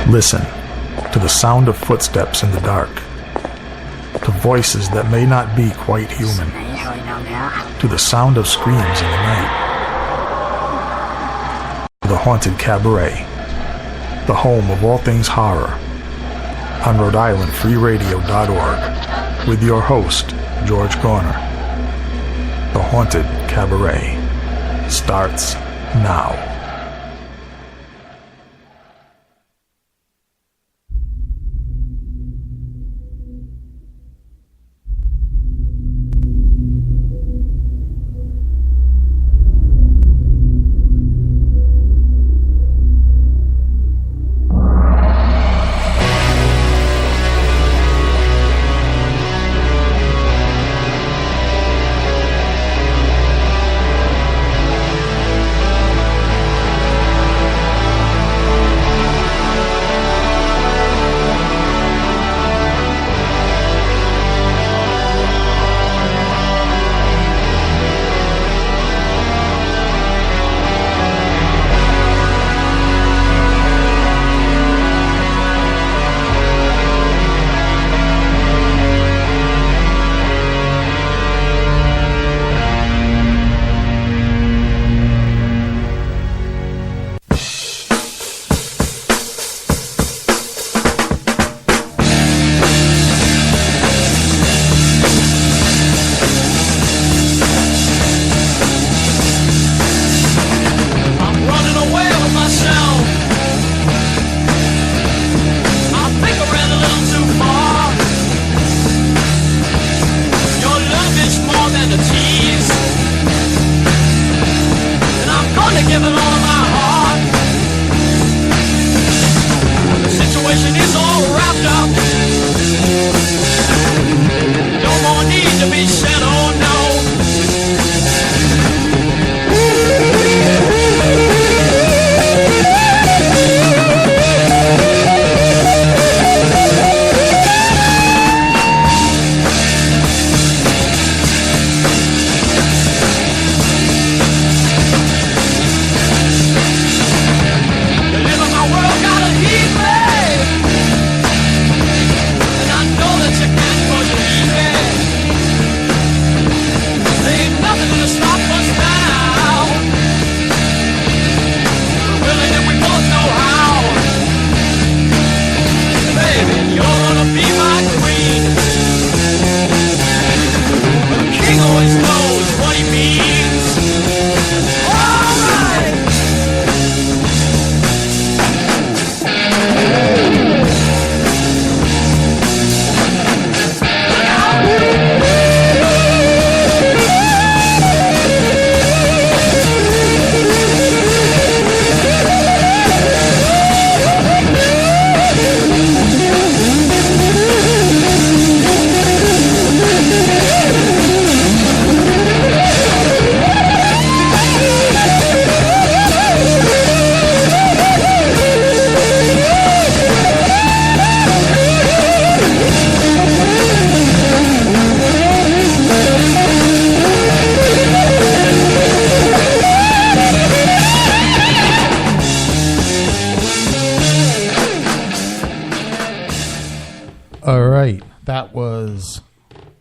Listen to the sound of footsteps in the dark, to voices that may not be quite human, to the sound of screams in the night. The Haunted Cabaret, the home of all things horror, on Rhode-IslandFreeRadio.org, with your host, George Garner. The Haunted Cabaret starts now.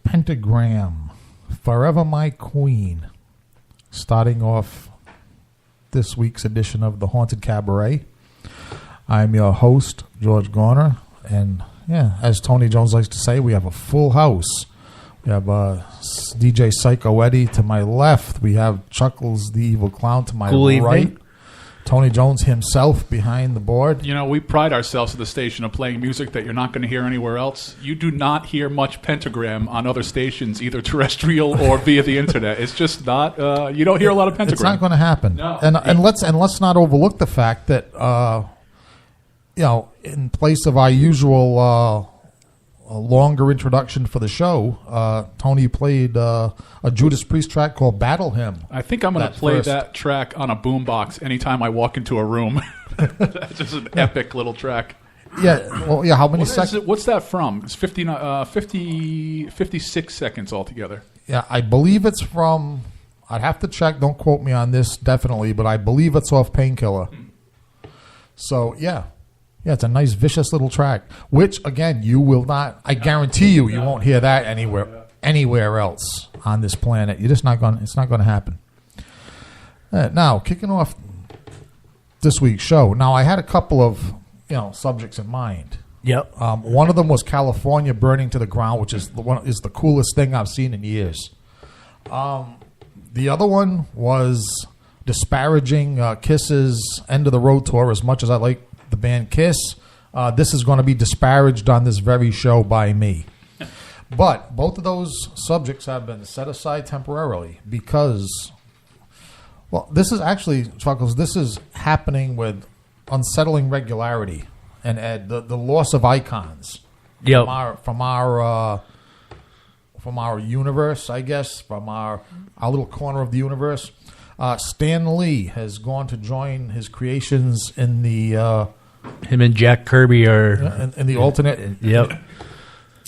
Pentagram, Forever My Queen, starting off this week's edition of The Haunted Cabaret. I'm your host, George Garner, and as Tony Jones likes to say, we have a full house. We have DJ Psycho Eddie to my left. We have Chuckles the Evil Clown to my right. Evening. Tony Jones himself behind the board. You know, we pride ourselves at the station of playing music that you're not going to hear anywhere else. You do not hear much Pentagram on other stations, either terrestrial or via the internet. It's just not. You don't hear a lot of Pentagram. It's not going to happen. No. And let's not overlook the fact that in place of our usual a longer introduction for the show, Tony played a Judas Priest track called Battle Hymn. I think I'm going to play that track on a boombox anytime I walk into a room. That's just an epic little track. Yeah, well, yeah. How many seconds? What's that from? It's 56 seconds altogether. Yeah, I believe it's from. I'd have to check. Don't quote me on this, definitely, but I believe it's off Painkiller. So yeah, Yeah, it's a nice, vicious little track, which, again, you will not, I guarantee you won't hear that anywhere else on this planet. You're just not going, it's not going to happen. Now, kicking off this week's show. Now, I had a couple of, subjects in mind. Yep. One of them was California burning to the ground, which is the coolest thing I've seen in years. The other one was disparaging Kiss's End of the Road tour. As much as I like the band Kiss, this is going to be disparaged on this very show by me. But both of those subjects have been set aside temporarily because, well, this is actually, Chuckles, this is happening with unsettling regularity. And Ed, the loss of icons from our universe, I guess, from our little corner of the universe. Stan Lee has gone to join his creations in the him and Jack Kirby are in the alternate. Yep.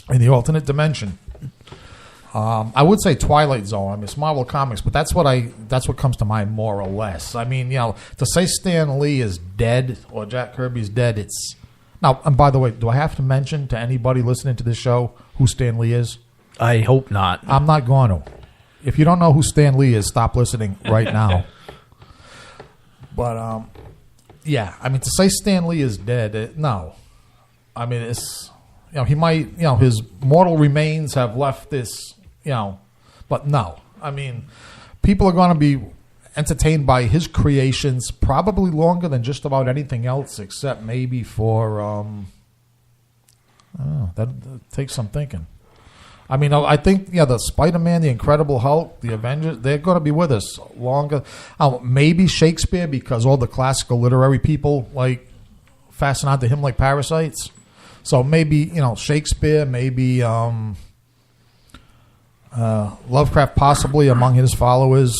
In the alternate dimension. I would say Twilight Zone. I mean, it's Marvel Comics, but that's what comes to mind more or less. I mean, to say Stan Lee is dead or Jack Kirby's dead, it's now. And by the way, do I have to mention to anybody listening to this show who Stan Lee is? I hope not. I'm not going to. If you don't know who Stan Lee is, stop listening right now. But yeah, I mean, to say Stan Lee is dead, no. I mean, it's he might his mortal remains have left this but no. I mean, people are going to be entertained by his creations probably longer than just about anything else, except maybe for that takes some thinking. I mean, I think the Spider-Man, the Incredible Hulk, the Avengers, they're going to be with us longer. Maybe Shakespeare, because all the classical literary people fasten onto him like parasites. So maybe Shakespeare, maybe Lovecraft, possibly among his followers.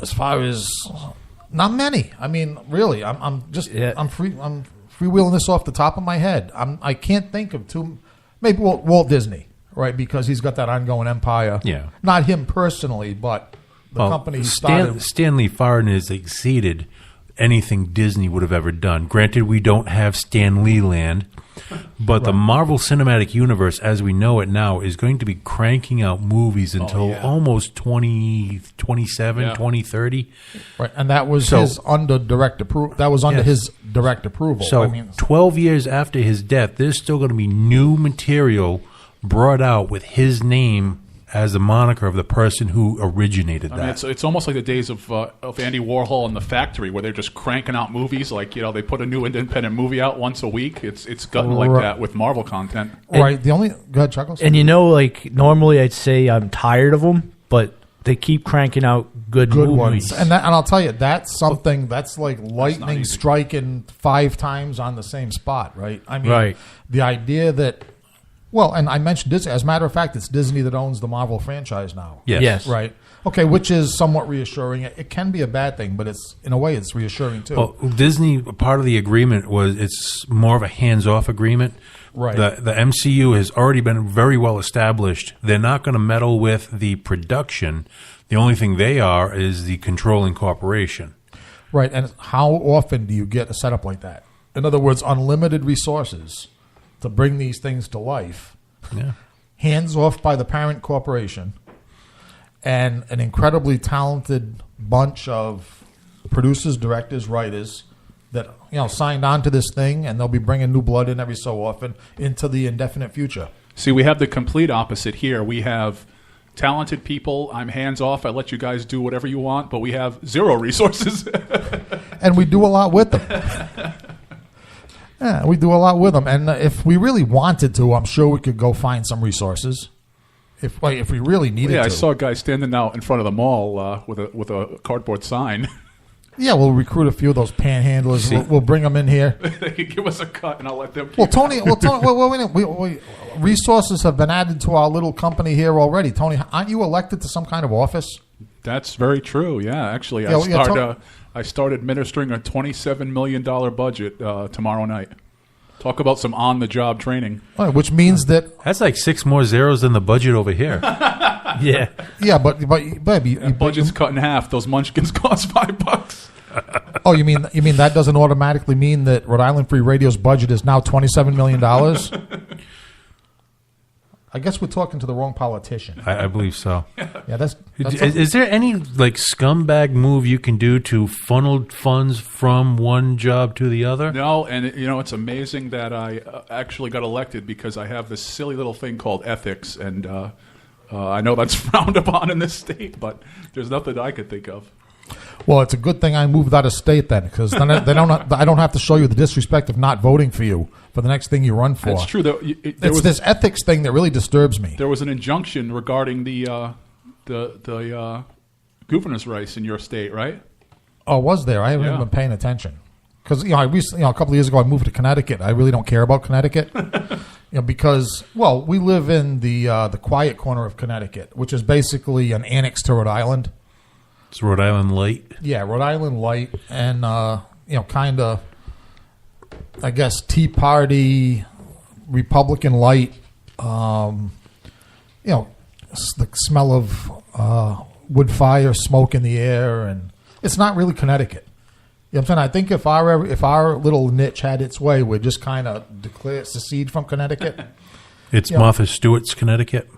As far as not many. I mean, really, I'm freewheeling this off the top of my head. I can't think of two. Maybe Walt Disney, right? Because he's got that ongoing empire. Yeah. Not him personally, but the company he started. Stanley Farn has exceeded anything Disney would have ever done. Granted, we don't have Stan Lee land, but the Marvel Cinematic Universe, as we know it now, is going to be cranking out movies until almost 2027, 2030. Right, and that was his under direct approval. That was under his direct approval. So, 12 years after his death, there's still going to be new material brought out with his name as the moniker of the person who originated that. I mean, it's almost like the days of Andy Warhol and the Factory, where they're just cranking out movies. Like they put a new independent movie out once a week. It's gotten like that with Marvel content. Right. Go ahead, Chuckles. And normally I'd say I'm tired of them, but they keep cranking out good movies. ones. And I'll tell you, that's something that's like lightning striking 5 times on the same spot, right? I mean, the idea that. Well, and I mentioned Disney. As a matter of fact, it's Disney that owns the Marvel franchise now. Yes. Right. Okay, which is somewhat reassuring. It can be a bad thing, but in a way, it's reassuring too. Well, Disney, part of the agreement was it's more of a hands-off agreement. Right. The MCU has already been very well established. They're not going to meddle with the production. The only thing they are is the controlling corporation. Right. And how often do you get a setup like that? In other words, unlimited resources to bring these things to life, hands off by the parent corporation, and an incredibly talented bunch of producers, directors, writers that signed on to this thing, and they'll be bringing new blood in every so often into the indefinite future. See, we have the complete opposite here. We have talented people. I'm hands off. I let you guys do whatever you want, but we have zero resources. And we do a lot with them. Yeah, we do a lot with them, and if we really wanted to, I'm sure we could go find some resources. If we really needed to. I saw a guy standing out in front of the mall with a cardboard sign. Yeah, we'll recruit a few of those panhandlers. We'll bring them in here. They can give us a cut, and I'll let them. Well, Tony. Resources have been added to our little company here already. Tony, aren't you elected to some kind of office? That's very true. Yeah, actually, I start administering a $27 million budget tomorrow night. Talk about some on-the-job training. Right, which means that's like 6 more zeros than the budget over here. Yeah, but budget's cut in half. Those munchkins cost $5. Oh, you mean that doesn't automatically mean that Rhode Island Free Radio's budget is now $27 million? I guess we're talking to the wrong politician. I believe so. Yeah, that's Is there any like scumbag move you can do to funnel funds from one job to the other? No, and it's amazing that I actually got elected because I have this silly little thing called ethics, and I know that's frowned upon in this state, but there's nothing I could think of. Well, it's a good thing I moved out of state then, because then I don't have to show you the disrespect of not voting for you for the next thing you run for. That's true. It's this ethics thing that really disturbs me. There was an injunction regarding the governor's race in your state, right? Oh, was there? I haven't even been paying attention. Because I recently, a couple of years ago, I moved to Connecticut. I really don't care about Connecticut, because we live in the quiet corner of Connecticut, which is basically an annex to Rhode Island. It's Rhode Island light. Yeah, Rhode Island light, and kind of, I guess, Tea Party, Republican light. The smell of wood fire, smoke in the air, and it's not really Connecticut. You know what I'm saying? I think if our little niche had its way, we'd just kind of secede from Connecticut. It's Martha Stewart's Connecticut.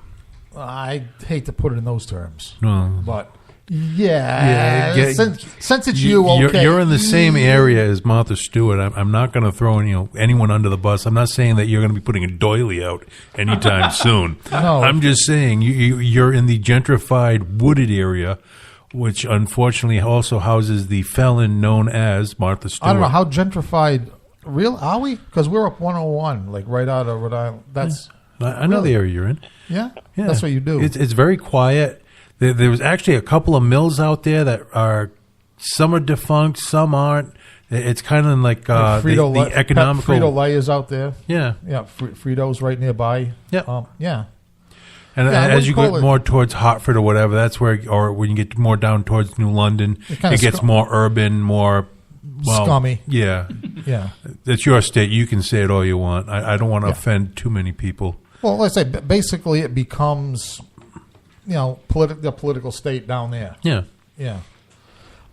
I hate to put it in those terms, No. but. Yeah, since it's okay. You're in the same area as Martha Stewart. I'm not going to throw anyone under the bus. I'm not saying that you're going to be putting a doily out anytime soon. No. I'm just saying you're in the gentrified wooded area, which unfortunately also houses the felon known as Martha Stewart. I don't know how gentrified. Real are we? Because we're up 101, like right out of Rhode Island. That's I know the area you're in. Yeah, that's what you do. It's very quiet. There was actually a couple of mills out there that are, some are defunct, some aren't. It's kind of like the economical. Frito-Lay is out there. Yeah. Yeah, Frito's right nearby. Yeah. Yeah. And as you go more towards Hartford or whatever, that's where, or when you get more down towards New London, it gets more urban, more scummy. Yeah. Yeah. It's your state. You can say it all you want. I don't want to offend too many people. Well, let's say basically it becomes... the political state down there. Yeah. Yeah.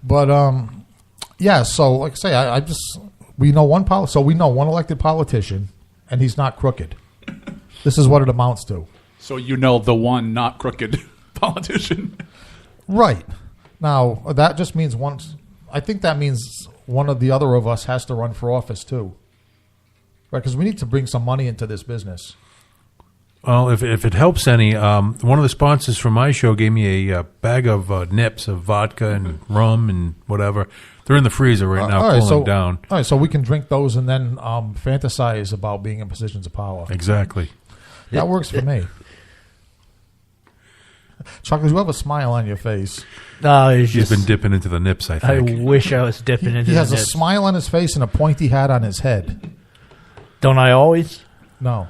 But, so like I say, we know one elected politician, and he's not crooked. This is what it amounts to. So the one not crooked politician. Right. Now, that just means I think that means one of the other of us has to run for office too. Right, because we need to bring some money into this business. Well, if it helps any, one of the sponsors from my show gave me a bag of nips of vodka and rum and whatever. They're in the freezer right now, cooling down. All right, so we can drink those and then fantasize about being in positions of power. Exactly. That works for me. Chocolate, you have a smile on your face. No, He's been dipping into the nips, I think. I wish I was dipping into the nips. He has a smile on his face and a pointy hat on his head. Don't I always? No.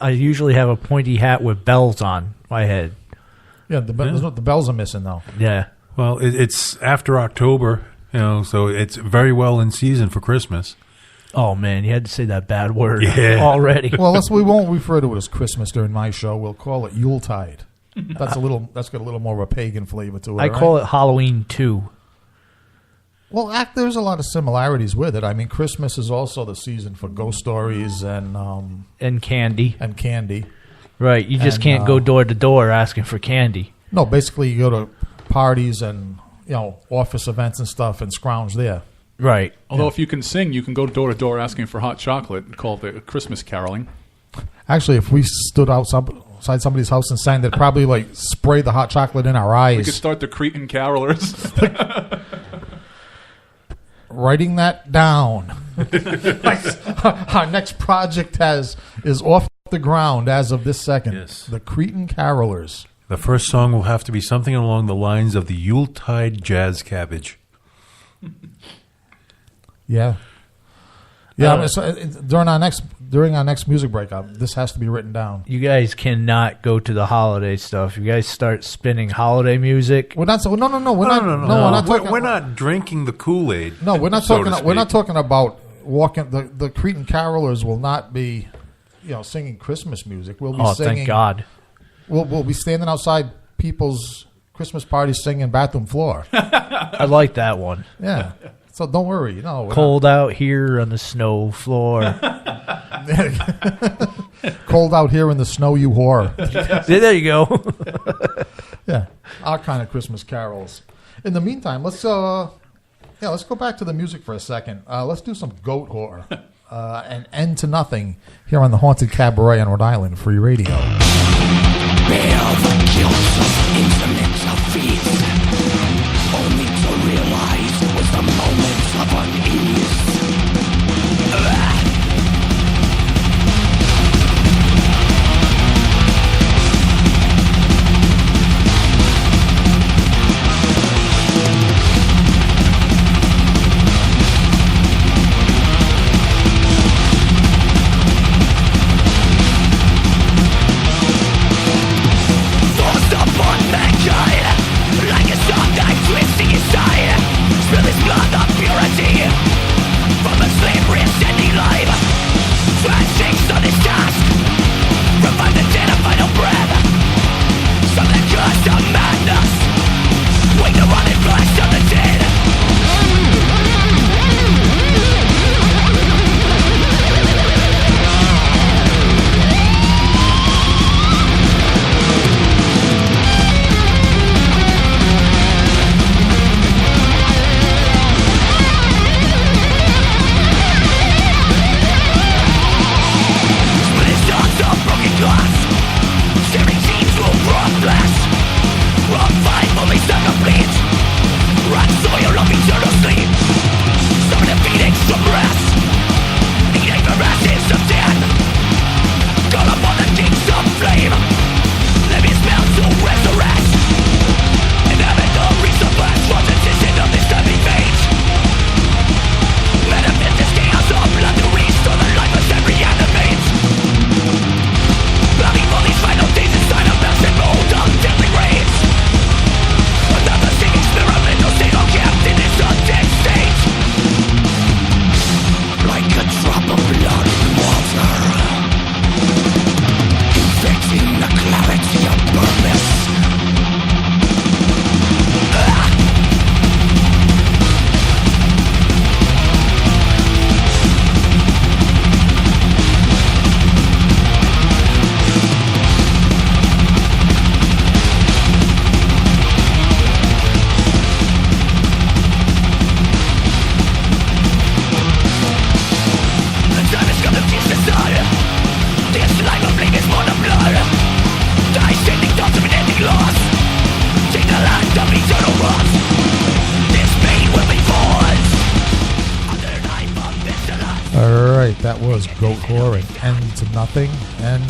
I usually have a pointy hat with bells on my head. Yeah, the bells are missing, though. Yeah. Well, it's after October, so it's very well in season for Christmas. Oh, man, you had to say that bad word already. Well, we won't refer to it as Christmas during my show. We'll call it Yuletide. That's got a little more of a pagan flavor to it. I call it Halloween, too. Well, there's a lot of similarities with it. I mean, Christmas is also the season for ghost stories and candy. And candy. Right. You just can't go door to door asking for candy. No, basically you go to parties and office events and stuff and scrounge there. Right. Although if you can sing, you can go door to door asking for hot chocolate and call it Christmas caroling. Actually, if we stood outside somebody's house and sang, they'd probably spray the hot chocolate in our eyes. We could start the Cretan carolers. Writing that down. Our next project is off the ground as of this second. Yes. The Cretan Carolers. The first song will have to be something along the lines of the Yuletide Jazz Cabbage. Yeah. Yeah. During our next music break, this has to be written down. You guys cannot go to the holiday stuff. You guys start spinning holiday music. We're not. No. We're not drinking the Kool-Aid. No, we're not talking. We're not talking about walking. The Cretan Carolers will not be, singing Christmas music. We'll be singing. Thank God. We'll be standing outside people's Christmas party singing bathroom floor. I like that one. Yeah. So don't worry. No, we're Cold out here on the snow floor. not- cold out here in the snow, you whore. There you go. Yeah, our kind of Christmas carols. In the meantime, let's go back to the music for a second. Let's do some Goat Whore and End to Nothing here on the Haunted Cabaret on Rhode Island Free Radio. Bear the guilt of intimate defeat, only to realize it was the moment of unease. Forced upon mankind, like a soft knife twisting inside. Spill his blood of purity from a slavery ascending life. Transfixed on his task, revive the dead of final breath. Some that curse of madness, wake the rotted flesh of the dead. With his dogs of broken glass, staring teams will raw flesh. Raw fight only stuck complete. Rat soil of eternal sleep. Summon the phoenix from rest. Eating the ashes of death. Call upon the kings of flame. Let his mouth to resurrect. Inhabit the resupply for the decision of this heavy fate. Manifest this chaos of blood to restore the life of that reanimates. Bloody for these final days inside a melted mold of deadly rage. Another singing experimental state on kept in this undead state. Like a drop of blood in water, infecting the clarity of purpose. The time has come to teach the sun. This life of flame is born of blood. Die sending thoughts of an ending loss. Take the land of eternal rot. This pain will be forged under the knife of vigilance. All right, that was Goat Whore and End to Nothing. And,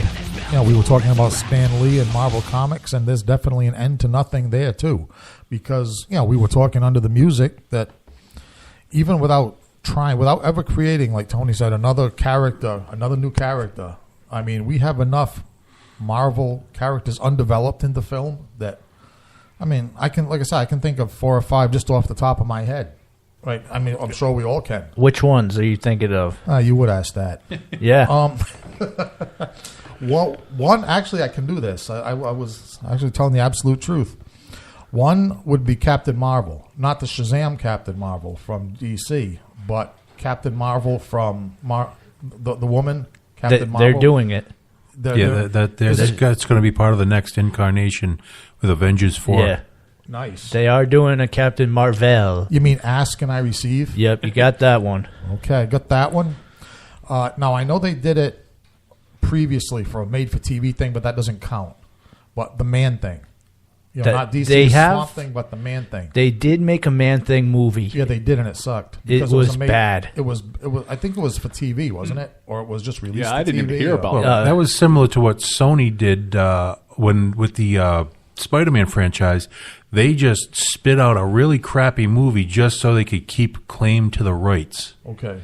we were talking about Stan Lee and Marvel Comics, and there's definitely an end to nothing there, too. Because, we were talking under the music that even without ever creating, like Tony said, another new character, I mean, we have enough Marvel characters undeveloped in the film that, I can think of 4 or 5 just off the top of my head. Right? I'm sure we all can. Which ones are you thinking of? You would ask that. Yeah. Well, one, actually, I can do this. I was actually telling the absolute truth. One would be Captain Marvel. Not the Shazam Captain Marvel from DC, but Captain Marvel from the woman, Captain Marvel. They're doing it. That's going to be part of the next incarnation with Avengers 4. Yeah. Nice. They are doing a Captain Marvel. You mean Ask and I Receive? Yep, you got that one. Okay, got that one. Now, I know they did it previously for a made-for-TV thing, but that doesn't count. But the Man Thing. Not DC's Swamp Thing, but the Man Thing. They did make a Man Thing movie. Yeah, they did, and it sucked. It was bad. It was. I think it was for TV, wasn't it? Or it was just released for I didn't TV, even hear about Well, that was similar to what Sony did with the Spider-Man franchise. They just spit out a really crappy movie just so they could keep claim to the rights. Okay.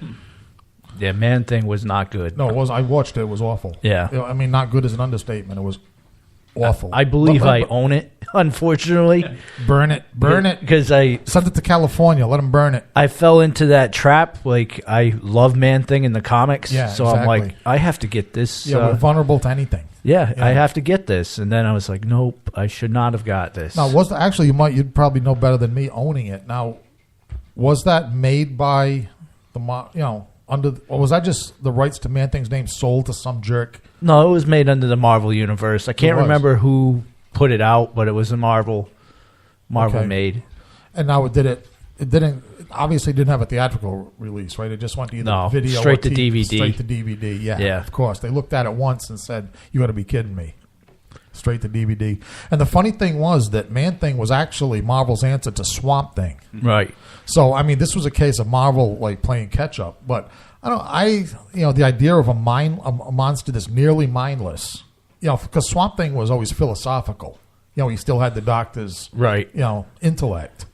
Yeah, Man Thing was not good. No, it was. I watched it. It was awful. Yeah. Not good is an understatement. It was awful. I believe But- I own it, unfortunately. burn it. Burn it. Because I Send it to California. Let them burn it. fell into that trap. Like, I love Man Thing in the comics. Yeah, so I'm exactly. like, I have to get this. Yeah, we're vulnerable to anything. Yeah, Yeah. I have to get this. And then I was like, nope, I should not have got this. Now, actually you'd probably know better than me owning it. Now, was that made by or was that just the rights to Man-Thing's name sold to some jerk? No, it was made under the Marvel universe. I can't was. remember who put it out, but it was a Marvel Okay. made. And now it obviously didn't have a theatrical release, right? It just went to either No, video straight or to DVD. Straight to DVD, yeah. Yeah. Of course. They looked at it once and said, you got to be kidding me. Straight to DVD. And the funny thing was that Man-Thing was actually Marvel's answer to Swamp Thing. Right. So, I mean, this was a case of Marvel like playing catch up. But the idea of a monster that's nearly mindless, because Swamp Thing was always philosophical. He still had the doctor's Right. intellect.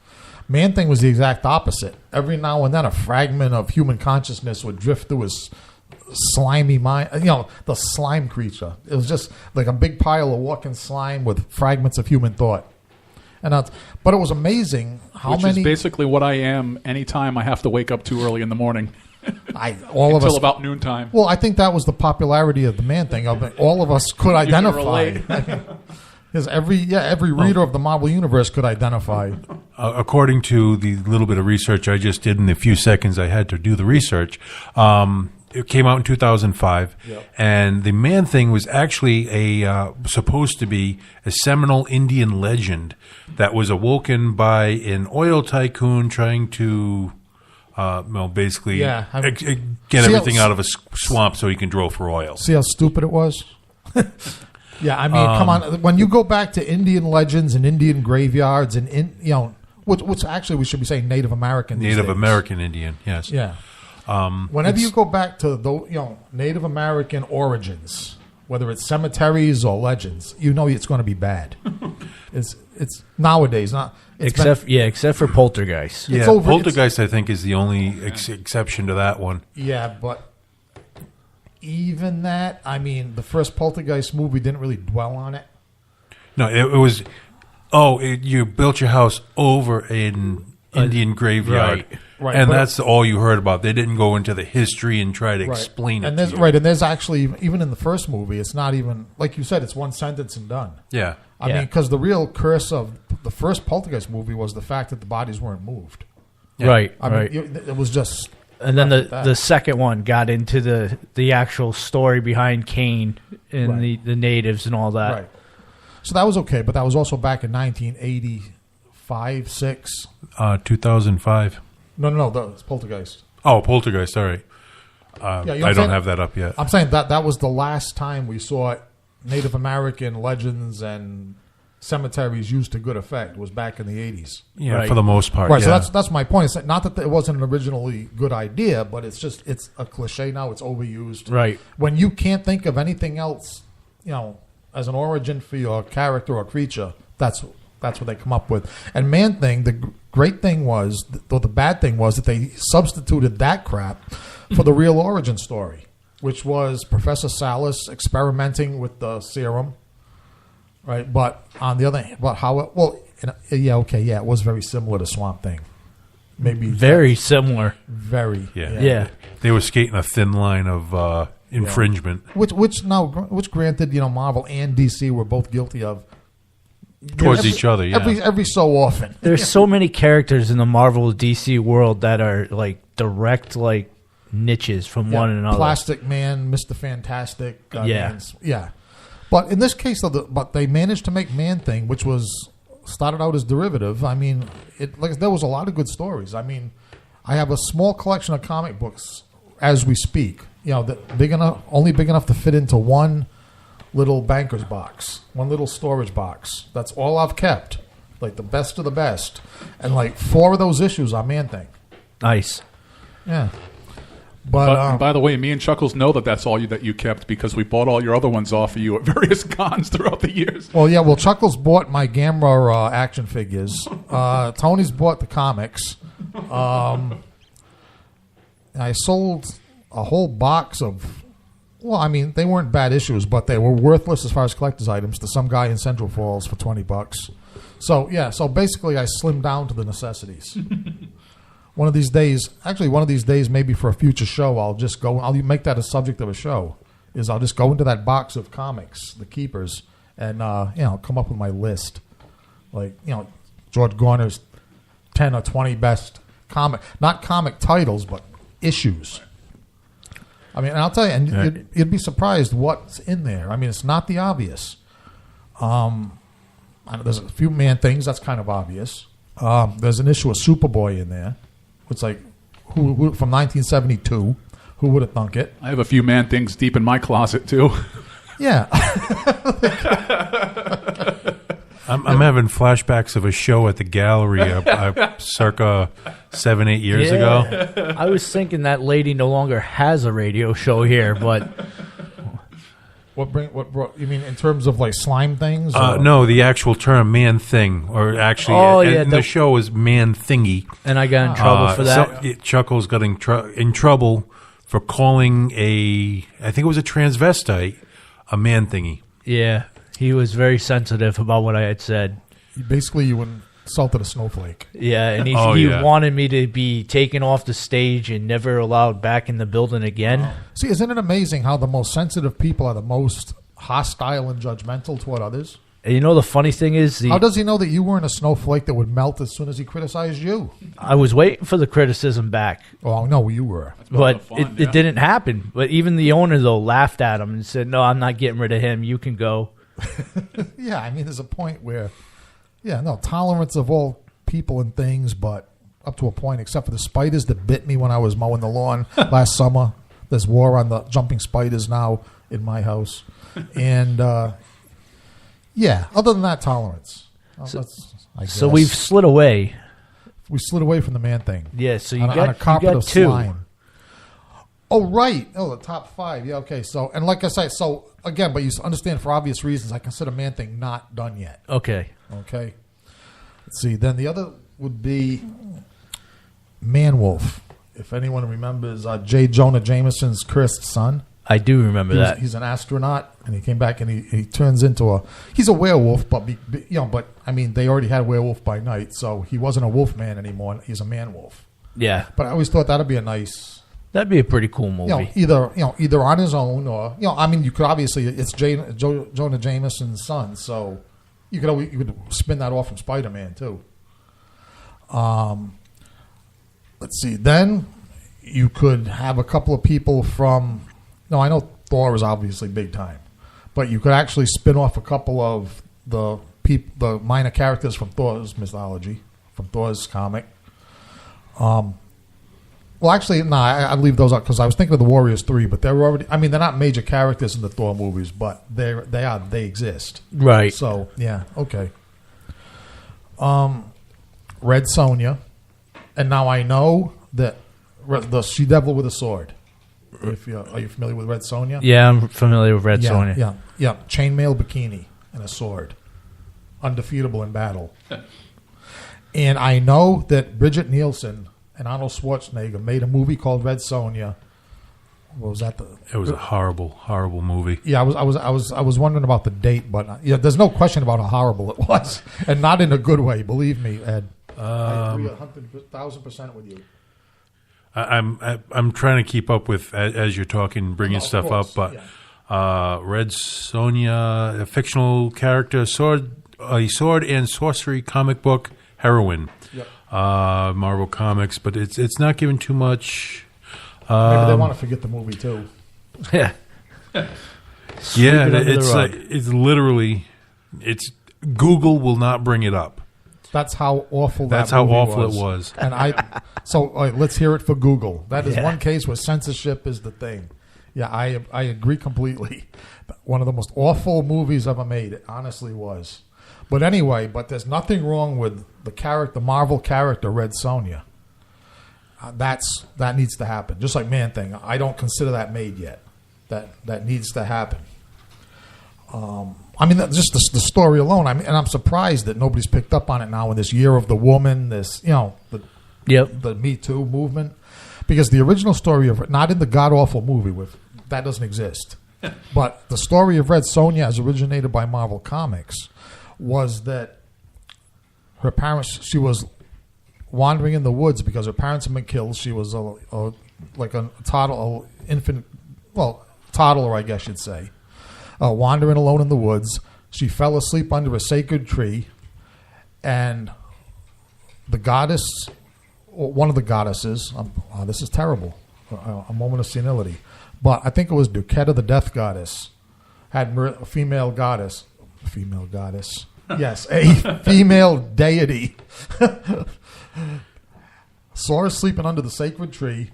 Man-Thing was the exact opposite. Every now and then, a fragment of human consciousness would drift through his slimy mind. The slime creature. It was just like a big pile of walking slime with fragments of human thought. But it was amazing Which is basically what I am anytime I have to wake up too early in the morning. Until about noontime. Well, I think that was the popularity of the Man-Thing. All of us could identify. Because every reader of the Marvel Universe could identify. According to the little bit of research I just did in the few seconds I had to do the research, it came out in 2005, and the Man-Thing was actually supposed to be a seminal Indian legend that was awoken by an oil tycoon trying to, basically get everything out of a swamp so he can drill for oil. See how stupid it was? Yeah, I mean, come on. When you go back to Indian legends and Indian graveyards and which actually we should be saying Native American. Native American Indian, yes. Yeah. Whenever you go back to the Native American origins, whether it's cemeteries or legends, it's going to be bad. It's nowadays not. Except for Poltergeist. Yeah, Poltergeist I think is the only exception to that one. Yeah, but even that, I mean, the first Poltergeist movie didn't really dwell on it. No, it was. You built your house over an Indian graveyard. Right, and but that's all you heard about. They didn't go into the history and try to explain it. And there's to you. and there's actually even in the first movie, it's not even like you said. It's one sentence and done. Yeah, I mean, because the real curse of the first Poltergeist movie was the fact that the bodies weren't moved. Yeah. Right. I mean, it was just. And then the second one got into the actual story behind Cain and the natives and all that. Right. So that was okay, but that was also back in 1985, 6. 2005. No, that was Poltergeist. Oh, Poltergeist. All right. Yeah, you know what I I'm don't saying? have that up yet. I'm saying that was the last time we saw Native American legends and cemeteries used to good effect. Was back in the 80s. Yeah, Right. for the most part. Right, yeah. so that's my point. It's not that it wasn't an originally good idea, but it's a cliche now. It's overused. Right. When you can't think of anything else, as an origin for your character or creature, that's what they come up with. And Man-Thing, the great thing was, though the bad thing was that they substituted that crap for the real origin story, which was Professor Salas experimenting with the serum. Right, but on the other hand, it was very similar to Swamp Thing. Maybe Very similar. very, Yeah. They were skating a thin line of infringement. Which granted, Marvel and DC were both guilty of Towards each other, yeah. every so often. There's so many characters in the Marvel DC world that are like direct niches from one another. Plastic Man, Mr. Fantastic. Yeah. Yeah. But in this case, but they managed to make Man-Thing, which started out as derivative. I mean, there was a lot of good stories. I mean, I have a small collection of comic books as we speak. Only big enough to fit into one little banker's box, one little storage box. That's all I've kept, like the best of the best, and 4 of those issues are Man-Thing. Nice. Yeah. But by the way, me and Chuckles know that's all that you kept because we bought all your other ones off of you at various cons throughout the years. Well, yeah. Well, Chuckles bought my Gamera action figures. Tony's bought the comics. I sold a whole box of. Well, I mean, they weren't bad issues, but they were worthless as far as collector's items to some guy in Central Falls for $20. So yeah. So basically, I slimmed down to the necessities. One of these days, maybe for a future show, I'll make that a subject of a show. is I'll just go into that box of comics, the keepers, and come up with my list. Like, George Garner's 10 or 20 best not comic titles, but issues. I mean, and I'll tell you, and you'd be surprised what's in there. I mean, it's not the obvious. There's a few Man-Things, that's kind of obvious. There's an issue of Superboy in there. It's like, who from 1972. Who would have thunk it? I have a few Man-Things deep in my closet, too. Yeah. I'm having flashbacks of a show at the gallery circa 7-8 years ago. I was thinking that lady no longer has a radio show here, but What brought you mean in terms of like slime things? Or? No, the actual term "man thing," or actually, the show is "man thingy." And I got in trouble for that. Chuckles got in trouble for calling I think it was a transvestite, a man thingy. Yeah, he was very sensitive about what I had said. Basically, you insulted a snowflake. Yeah, and he wanted me to be taken off the stage and never allowed back in the building again. See, isn't it amazing how the most sensitive people are the most hostile and judgmental toward others? And you know the funny thing is... How does he know that you weren't a snowflake that would melt as soon as he criticized you? I was waiting for the criticism back. Oh, no, you were. But it didn't happen. But even the owner, though, laughed at him and said, no, I'm not getting rid of him. You can go. Yeah, I mean, there's a point where... Yeah, no, tolerance of all people and things, but up to a point, except for the spiders that bit me when I was mowing the lawn last summer. There's war on the jumping spiders now in my house. And, other than that, tolerance. So we've slid away. We slid away from the Man-Thing. Yeah, so you on a carpet you got of two. slime. Oh, right. Oh, the top 5. Yeah, okay. So, and like I say, again, but you understand for obvious reasons, I consider Man-Thing not done yet. Okay. Okay. Let's see. Then the other would be Man-Wolf. If anyone remembers J. Jonah Jameson's cursed son. I do remember that. He's an astronaut, and he came back, and he turns into he's a werewolf, but but I mean, they already had a werewolf by night, so he wasn't a wolf man anymore. He's a man-wolf. Yeah. But I always thought that'd be a nice... That'd be a pretty cool movie. Either on his own or I mean, you could obviously it's Jonah Jameson's son, so you could spin that off from Spider-Man too. Let's see. Then you could have a couple of people from. No, I know Thor is obviously big time, but you could actually spin off a couple of the minor characters from Thor's mythology, from Thor's comic. Well, actually, no, I'd leave those out because I was thinking of the Warriors 3, but they're already. I mean, they're not major characters in the Thor movies, but they exist. Right. So yeah, okay. Red Sonja, and now I know that the She-Devil with a sword. Are you familiar with Red Sonja? Yeah, I'm familiar with Red Sonja. Yeah. Chainmail bikini and a sword, undefeatable in battle. And I know that Bridget Nielsen and Arnold Schwarzenegger made a movie called Red Sonja. What was that? It was a horrible, horrible movie. Yeah, I was wondering about the date, but there's no question about how horrible it was, and not in a good way. Believe me, Ed. I agree 1,000% with you. I'm trying to keep up with as you're talking, bringing stuff course, up, but Red Sonja, a fictional character, a sword and sorcery comic book heroine. Yep. Marvel Comics, but it's not given too much. Maybe they want to forget the movie too. Yeah. It's literally Google will not bring it up. That's how awful. That's that how movie awful was. it was. And so let's hear it for Google. That is one case where censorship is the thing. Yeah, I agree completely. One of the most awful movies ever made. It honestly was. But anyway, there's nothing wrong with the Marvel character Red Sonja. That needs to happen. Just like Man-Thing, I don't consider that made yet. That needs to happen. I mean, just the story alone. And I'm surprised that nobody's picked up on it now in this year of the woman. This the Me Too movement, because the original story of not in the god awful movie that doesn't exist, but the story of Red Sonja, as originated by Marvel Comics, was that her parents, she was wandering in the woods because her parents had been killed. She was a toddler, infant, toddler, I guess you'd say, wandering alone in the woods. She fell asleep under a sacred tree, and the goddess, or one of the goddesses, this is terrible, a moment of senility, but I think it was Duquetta, the death goddess, had a female goddess, yes, a female deity, saw her sleeping under the sacred tree,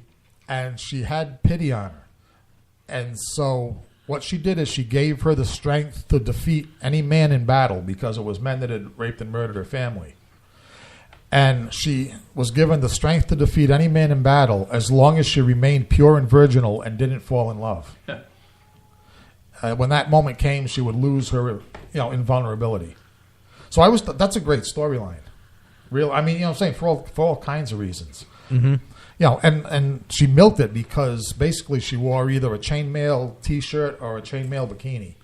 and she had pity on her. And so what she did is she gave her the strength to defeat any man in battle, because it was men that had raped and murdered her family. And she was given the strength to defeat any man in battle as long as she remained pure and virginal and didn't fall in love. When that moment came, she would lose her, invulnerability. So that's a great storyline. I mean, what I'm saying, for all kinds of reasons. Mm-hmm. And she milked it because basically she wore either a chainmail T-shirt or a chainmail bikini.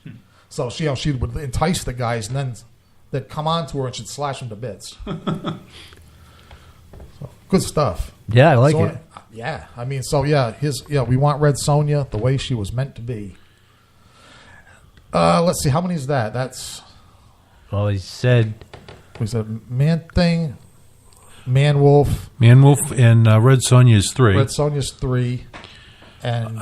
So she would entice the guys, and then they'd come on to her and she'd slash them to bits. So, good stuff. Yeah, I like it. Yeah, I mean, we want Red Sonja the way she was meant to be. Let's see, how many is that? That's. Well, he said. We said Man-Thing, Man-Wolf. Man-Wolf and Red Sonja is 3. Red Sonja's 3. And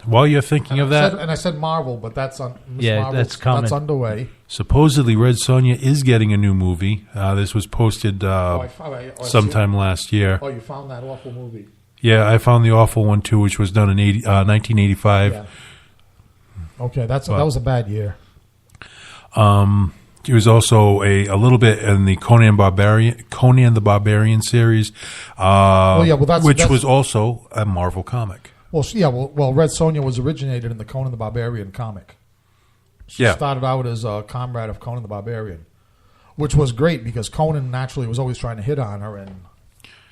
while you're thinking of that, I said Marvel, but that's on. That's coming. That's underway. Supposedly, Red Sonja is getting a new movie. This was posted sometime last year. Oh, you found that awful movie? Yeah, I found the awful one too, which was done in 1985. Yeah. Okay, that was a bad year. There was also a little bit in the Conan the Barbarian series, which was also a Marvel comic. Well, Red Sonja was originated in the Conan the Barbarian comic. She started out as a comrade of Conan the Barbarian, which was great because Conan naturally was always trying to hit on her,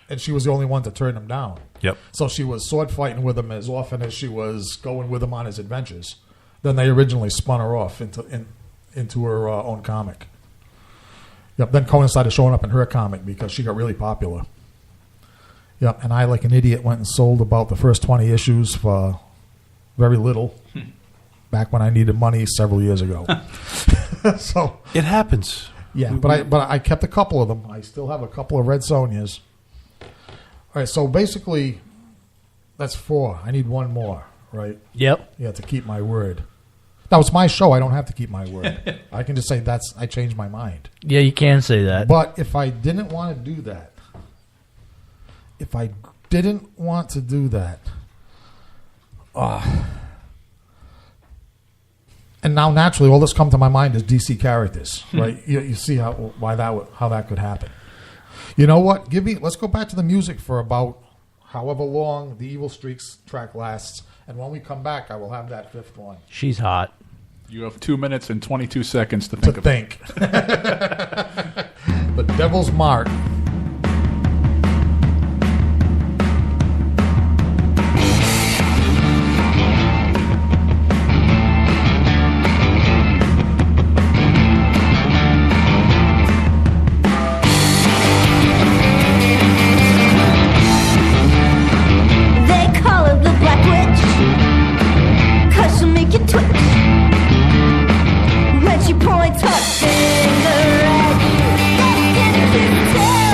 and she was the only one to turn him down. Yep. So she was sword fighting with him as often as she was going with him on his adventures. Then they originally spun her off into her own comic. Yep. Then Conan started showing up in her comic because she got really popular. Yep. And I, like an idiot, went and sold about the first 20 issues for very little. Back when I needed money several years ago. So it happens. Yeah, but I kept a couple of them. I still have a couple of Red Sonjas. All right, so basically that's 4. I need one more, right? Yep. Yeah, to keep my word. Now it's my show. I don't have to keep my word. I can just say I changed my mind. Yeah, you can say that. But if I didn't want to do that, and now naturally all that's come to my mind is DC characters, right? You see how that could happen. You know what? Let's go back to the music for about however long the Evil Streaks track lasts, and when we come back, I will have that 5th one. She's hot. You have 2 minutes and 22 seconds to think of it. The Devil's Mark. She points her finger at you.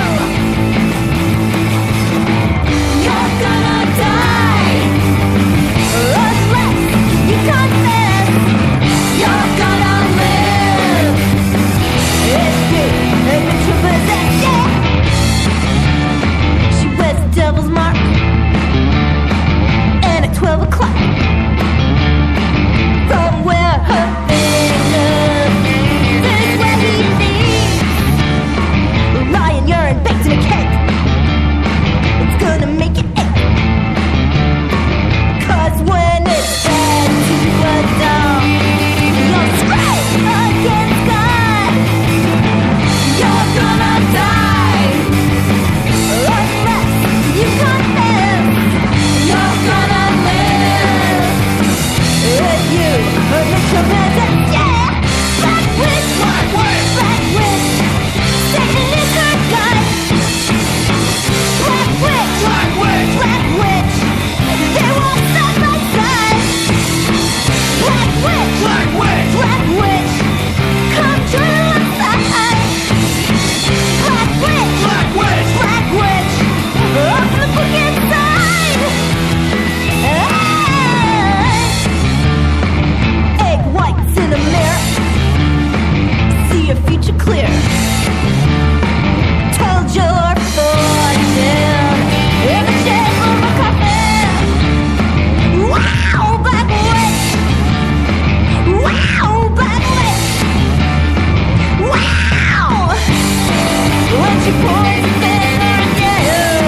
she points a finger at you.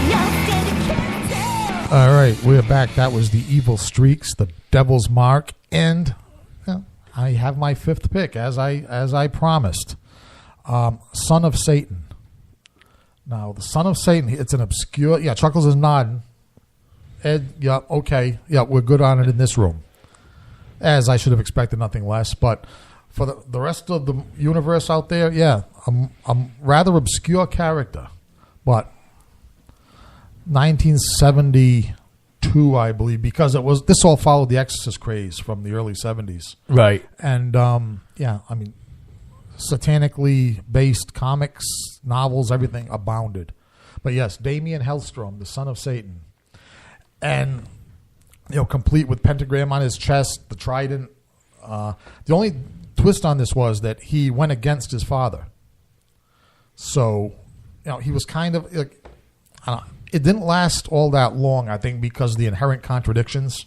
You're scared you can't tell. All right, we're back. That was the Evil Streaks, the Devil's Mark, and I have my fifth pick as I promised. Son of Satan. Now, the Son of Satan, it's an obscure. Yeah, Chuckles is nodding. Ed, yeah, okay, yeah, we're good on it in this room. As I should have expected, nothing less. But for the rest of the universe out there, yeah, I'm rather obscure character, but 1972, I believe, because this all followed the Exorcist craze from the early 70s. Right. And, yeah, I mean, satanically based comics, novels, everything abounded. But yes, Damien Hellstrom, the son of Satan. And, complete with pentagram on his chest, the trident. The only twist on this was that he went against his father. So, he was kind of, I don't know, it didn't last all that long, I think, because of the inherent contradictions.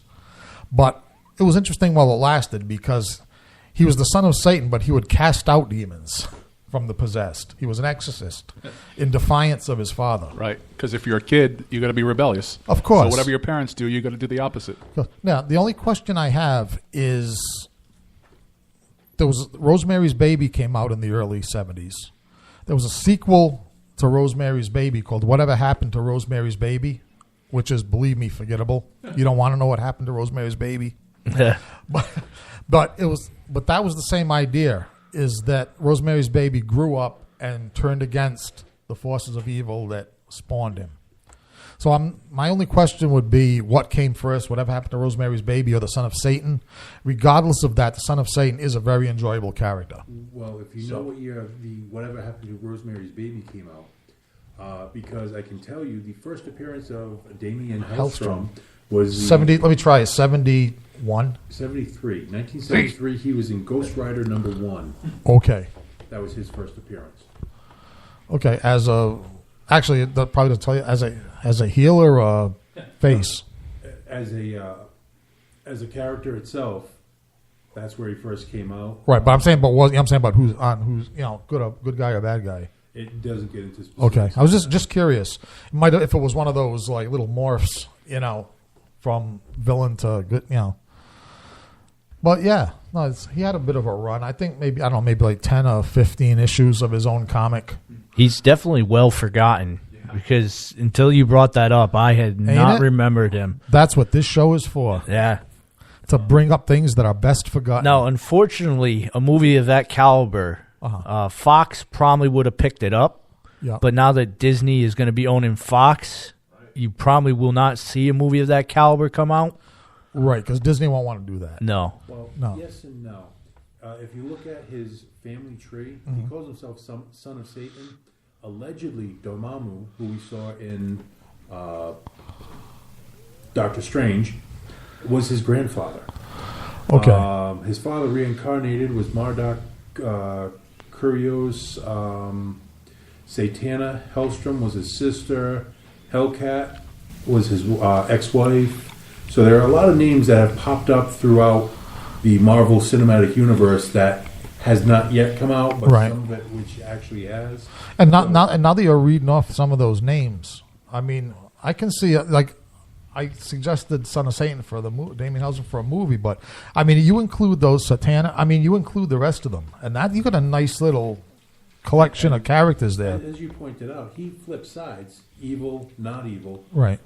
But it was interesting while it lasted because he was the son of Satan, but he would cast out demons from the possessed. He was an exorcist in defiance of his father. Right, because if you're a kid, you got to be rebellious. Of course. So whatever your parents do, you got to do the opposite. Now, the only question I have is, there was Rosemary's Baby came out in the early 70s. There was a sequel to Rosemary's Baby called Whatever Happened to Rosemary's Baby, which is, believe me, forgettable. You don't want to know what happened to Rosemary's Baby. But that was the same idea, is that Rosemary's Baby grew up and turned against the forces of evil that spawned him. So my only question would be, what came first, whatever happened to Rosemary's Baby or the son of Satan? Regardless of that, the son of Satan is a very enjoyable character. Well, if you know what year the Whatever Happened to Rosemary's Baby came out, because I can tell you the first appearance of Damien Hellstrom was 70. Let me try it. 71. 73. 1973. He was in Ghost Rider #1. Okay. That was his first appearance. Okay. Actually, that probably to tell you as a heel or a face. As a character itself, that's where he first came out. Right, but I'm saying about who's good guy or bad guy. It doesn't get into specifics. Okay, I was just curious. It might if it was one of those like little morphs, from villain to good, But yeah, no, he had a bit of a run. I think maybe like 10 or 15 issues of his own comic. He's definitely well forgotten because until you brought that up, I had not remembered him. That's what this show is for. Yeah. To bring up things that are best forgotten. Now, unfortunately, a movie of that caliber, Fox probably would have picked it up. Yeah. But now that Disney is going to be owning Fox, you probably will not see a movie of that caliber come out. Right, because Disney won't want to do that. No. Well, No. yes and no. If you look at his family tree, he calls himself son of Satan. Allegedly, Dormammu, who we saw in Doctor Strange, was his grandfather. Okay. His father reincarnated was Marduk Kurios. Satana Hellstrom was his sister. Hellcat was his ex-wife. So there are a lot of names that have popped up throughout the Marvel Cinematic Universe that has not yet come out, but Right. some of it which actually has. And now that you're reading off some of those names, I mean, I can see I suggested Son of Satan for the Damien Hellstrom for a movie, but I mean, you include those Satana. I mean, you include the rest of them, and that you got a nice little collection of characters there. As you pointed out, he flipped sides: evil, not evil. Right.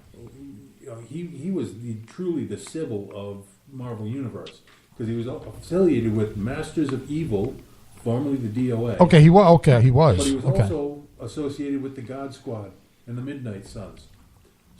He was truly the Sybil of Marvel Universe because he was affiliated with Masters of Evil, formerly the DOA. Okay, he was. Okay, he was. But he was okay. also associated with the God Squad and the Midnight Suns.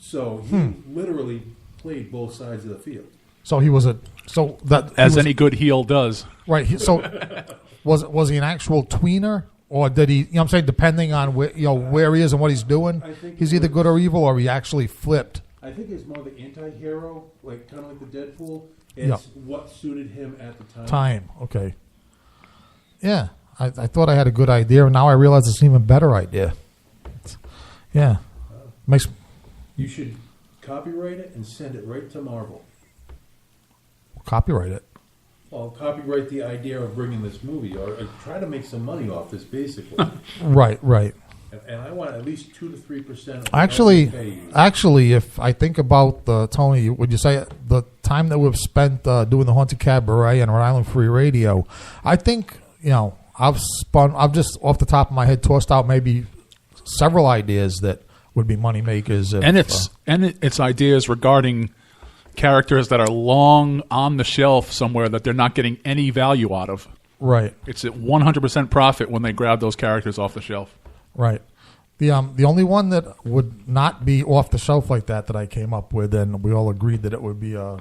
So he literally played both sides of the field. So he was Any good heel does. right. So was he an actual tweener, or did he? You know, what I'm saying, depending on where he is and what he's doing, I think he's he either was- good or evil, or he actually flipped. I think it's more the anti-hero, kind of like the Deadpool. Yeah. It's what suited him at the time. Time. Okay. Yeah, I thought I had a good idea, and now I realize it's an even better idea. Yeah, makes. You should copyright it and send it right to Marvel. Copyright it. Well, copyright the idea of bringing this movie, or try to make some money off this, basically. Right. And I want at least 2 to 3%. Actually, if I think about Tony, would you say the time that we've spent doing the Haunted Cabaret and Rhode Island Free Radio, I think I've just off the top of my head tossed out maybe several ideas that would be money makers. And it's ideas regarding characters that are long on the shelf somewhere that they're not getting any value out of. Right. It's at 100% profit when they grab those characters off the shelf. Right. The only one that would not be off the shelf like that I came up with, and we all agreed that it would be a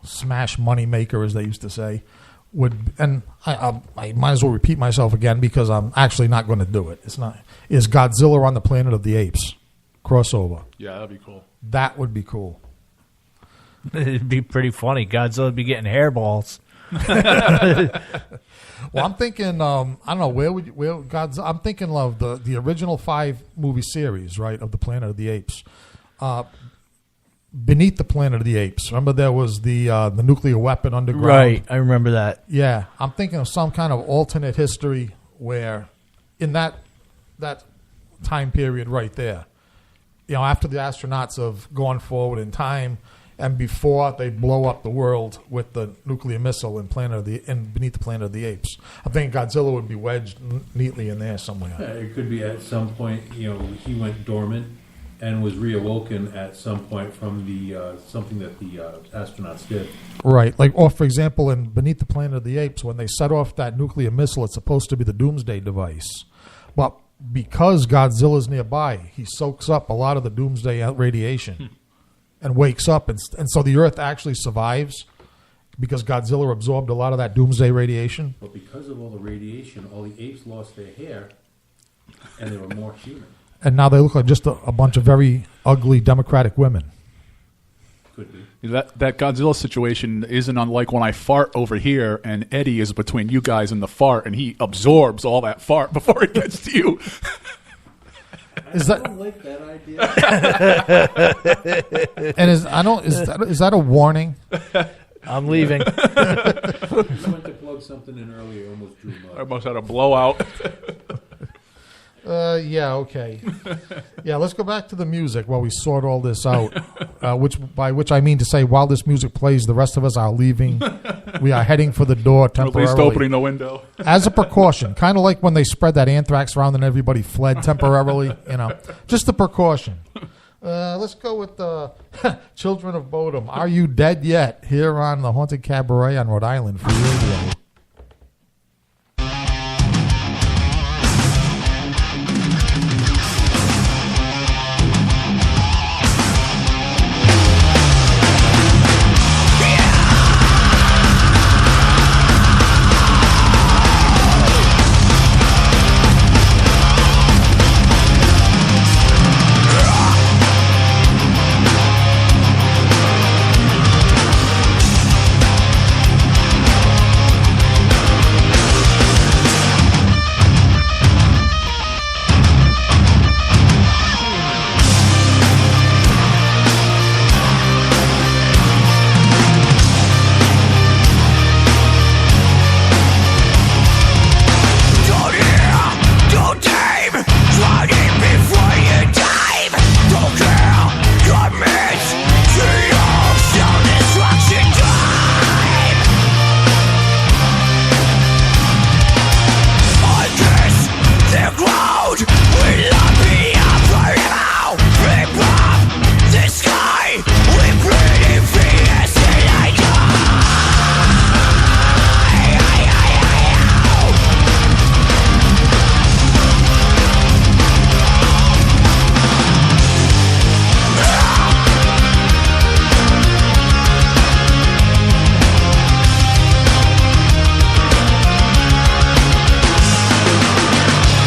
smash money maker, as they used to say, and I might as well repeat myself again because I'm actually not going to do it. Is Godzilla on the Planet of the Apes crossover? Yeah, that'd be cool. That would be cool. It'd be pretty funny. Godzilla would be getting hairballs. Well, I'm thinking, I don't know, where Godzilla? I'm thinking of the original 5 movie series, right, of the Planet of the Apes. Beneath the Planet of the Apes, remember there was the nuclear weapon underground? Right, I remember that. Yeah, I'm thinking of some kind of alternate history where, in that time period right there, after the astronauts have gone forward in time, and before they blow up the world with the nuclear missile in Beneath the Planet of the Apes, I think Godzilla would be wedged neatly in there somewhere. Yeah, it could be at some point, he went dormant and was reawoken at some point from the something that the astronauts did. Right, or for example, in Beneath the Planet of the Apes, when they set off that nuclear missile, it's supposed to be the Doomsday device, but because Godzilla's nearby, he soaks up a lot of the Doomsday radiation. And wakes up, and so the Earth actually survives because Godzilla absorbed a lot of that doomsday radiation. But because of all the radiation, all the apes lost their hair, and they were more human. And now they look like just a bunch of very ugly Democratic women. Could be. That Godzilla situation isn't unlike when I fart over here, and Eddie is between you guys and the fart, and he absorbs all that fart before it gets to you. I don't like that idea. And is that a warning? I'm leaving. You went to plug something in earlier, almost drew mud. I almost had a blowout. Yeah, okay. Yeah, let's go back to the music while we sort all this out. By which I mean to say, while this music plays, the rest of us are leaving. We are heading for the door temporarily. At least opening the window. As a precaution, kind of like when they spread that anthrax around and everybody fled temporarily. Just a precaution. Let's go with the Children of Bodom. Are You Dead Yet? Here on the Haunted Cabaret on Rhode Island Free Radio.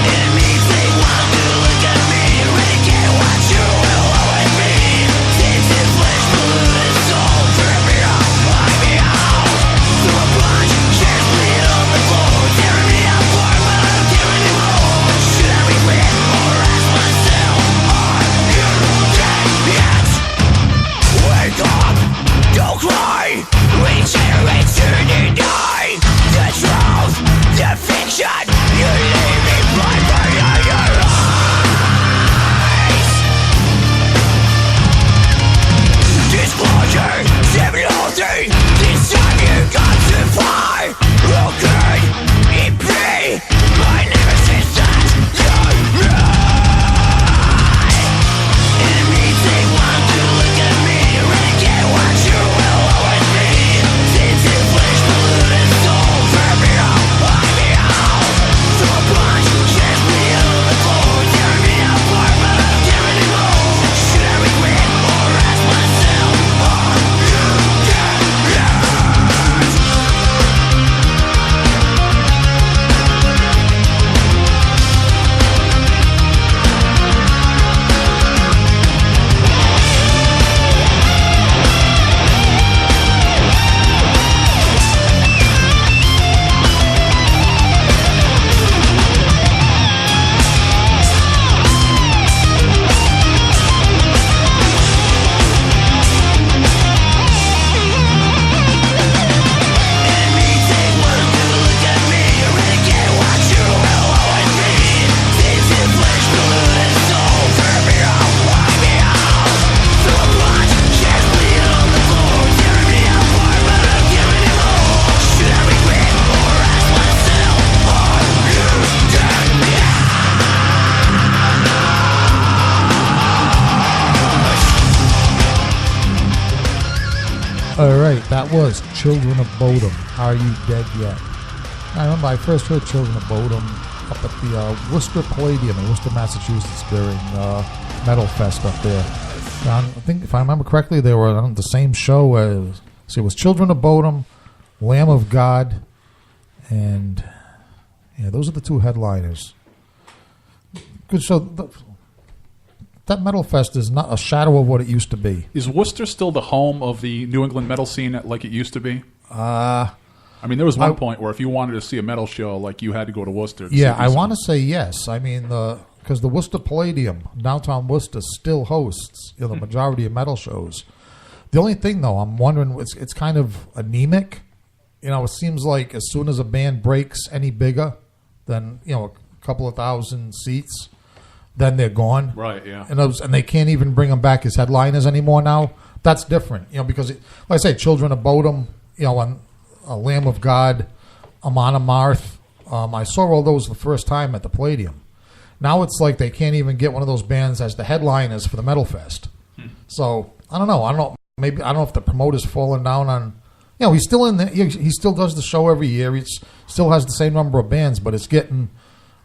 Anything will do again. All right, that was Children of Bodom. Are You Dead Yet? I remember I first heard Children of Bodom up at the Worcester Palladium in Worcester, Massachusetts during Metal Fest up there. I think, if I remember correctly, they were on the same show as, so it was Children of Bodom, Lamb of God, and yeah, those are the two headliners. Good show. That Metal Fest is not a shadow of what it used to be. Is Worcester still the home of the New England metal scene like it used to be? I mean, there was one point where if you wanted to see a metal show, like you had to go to Worcester. Yeah, I want to say yes. I mean, because the Worcester Palladium, downtown Worcester, still hosts the majority of metal shows. The only thing, though, I'm wondering, it's kind of anemic. It seems like as soon as a band breaks any bigger than a couple of thousand seats, then they're gone. Right, yeah. And they can't even bring them back as headliners anymore now. That's different, because, like I say, Children of Bodom, and Lamb of God, Amon Amarth. I saw all those the first time at the Palladium. Now it's like they can't even get one of those bands as the headliners for the Metal Fest. So, I don't know. Maybe, I don't know if the promoter's falling down on... he's still in there. He still does the show every year. He still has the same number of bands, but it's getting...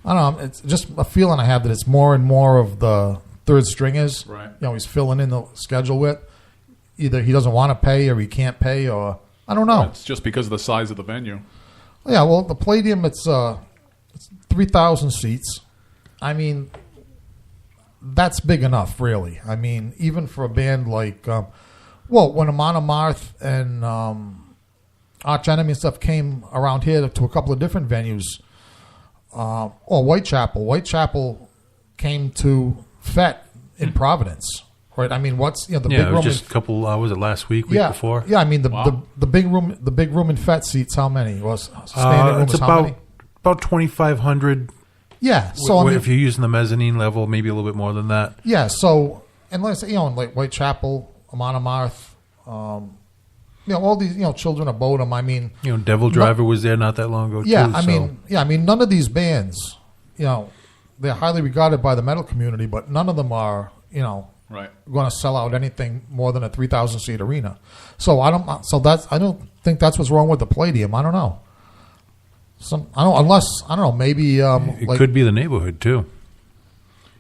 I don't know. It's just a feeling I have that it's more and more of the third stringers. Right. He's filling in the schedule with. Either he doesn't want to pay or he can't pay, or I don't know. It's just because of the size of the venue. Yeah, well, the Palladium, it's 3,000 seats. I mean, that's big enough, really. I mean, even for a band like, when Amon Amarth and Arch Enemy and stuff came around here to a couple of different venues. Whitechapel. Whitechapel came to FET in Providence, right? I mean, what's the big room? It was just a couple. Was it last week before? Yeah, I mean the big room in FET seats. How many was standing room? It's is how many? about 2,500. Yeah, so if you're using the mezzanine level, maybe a little bit more than that. Yeah, so and let's say like Whitechapel, Amon Amarth. All these, Children of Bodom. I mean, Devil Driver was there not that long ago. Yeah, too, I mean, none of these bands, they're highly regarded by the metal community, but none of them are, right, going to sell out anything more than a 3,000 seat arena. So I don't think that's what's wrong with the Palladium. I don't know. Maybe it could be the neighborhood too.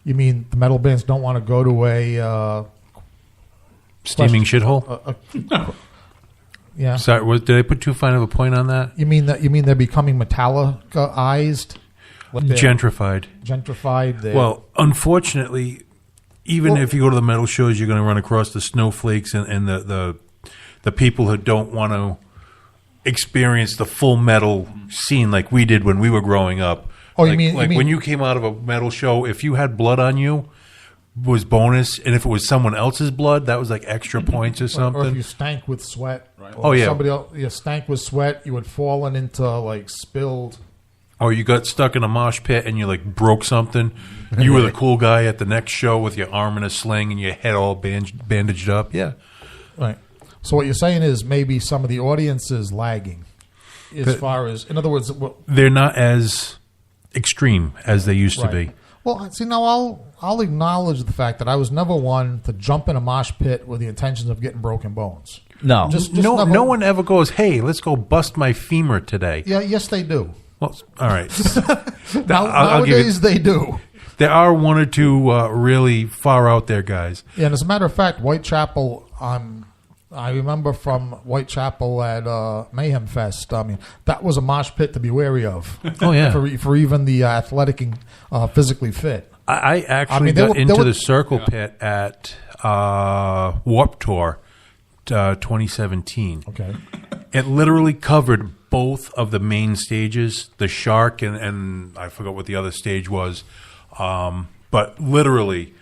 You mean the metal bands don't want to go to a steaming shithole? Yeah. Sorry, did I put too fine of a point on that? You mean they're becoming Metallica-ized? Gentrified. Well, unfortunately, even if you go to the metal shows, you're going to run across the snowflakes and the people who don't want to experience the full metal scene like we did when we were growing up. Oh, you you mean when you came out of a metal show, if you had blood on you, was bonus, and if it was someone else's blood, that was like extra points or something. Or if you stank with sweat. Right. Somebody else, you stank with sweat, you had fallen into like spilled. Or you got stuck in a mosh pit and you like broke something. You were the cool guy at the next show with your arm in a sling and your head all bandaged up. Yeah. Right. So what you're saying is maybe some of the audience is lagging far as, in other words, they're not as extreme as they used to be. Well, see, now I'll acknowledge the fact that I was never one to jump in a mosh pit with the intentions of getting broken bones. No. No one ever goes, hey, let's go bust my femur today. Yeah, yes, they do. Well, all right. Nowadays, they do. There are one or two really far out there guys. Yeah, and as a matter of fact, Whitechapel, I remember from Whitechapel at Mayhem Fest, I mean, that was a mosh pit to be wary of. Oh, yeah. For even the athletic and physically fit. I actually got into the circle pit at Warped Tour 2017. Okay. It literally covered both of the main stages, the Shark and I forgot what the other stage was. But literally,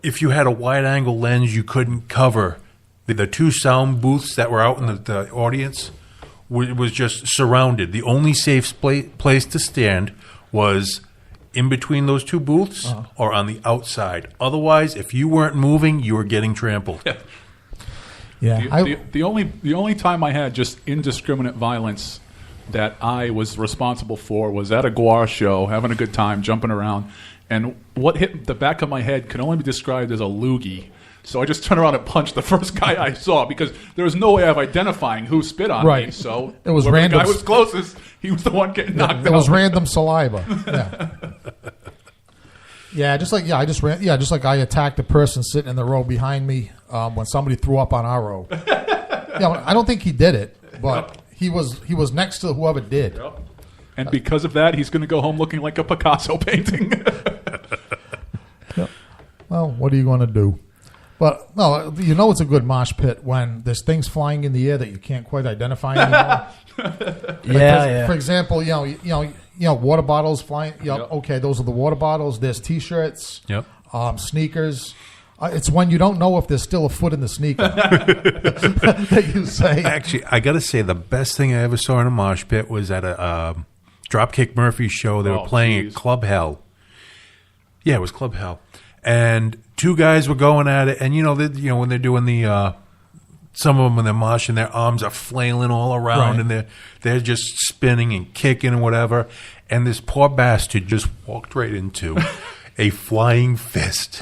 if you had a wide-angle lens, you couldn't cover the two sound booths that were out in the audience. Was just surrounded. The only safe place to stand was in between those two booths or on the outside. Otherwise, if you weren't moving, you were getting trampled. Yeah. The only time I had just indiscriminate violence that I was responsible for was at a Guar show, having a good time, jumping around, and what hit the back of my head can only be described as a loogie. So I just turned around and punched the first guy I saw because there was no way of identifying who spit on me. Right. So It was whoever random. The guy was closest. He was the one getting knocked out. It was random saliva. Yeah. Just like I attacked a person sitting in the row behind me when somebody threw up on our row. I don't think he did it, but he was next to whoever did. Yep. And because of that, he's going to go home looking like a Picasso painting. Well, what are you going to do? But no, it's a good mosh pit when there's things flying in the air that you can't quite identify anymore. For example, water bottles flying. Yep. Okay, those are the water bottles. There's T-shirts. Yep. Sneakers. It's when you don't know if there's still a foot in the sneaker that you say. Actually, I got to say the best thing I ever saw in a mosh pit was at a Dropkick Murphys show. They were playing at Club Hell. Yeah, it was Club Hell. And two guys were going at it, and when they're doing the some of them when they're moshing, their arms are flailing all around, Right. and they're just spinning and kicking and whatever. And this poor bastard just walked right into a flying fist.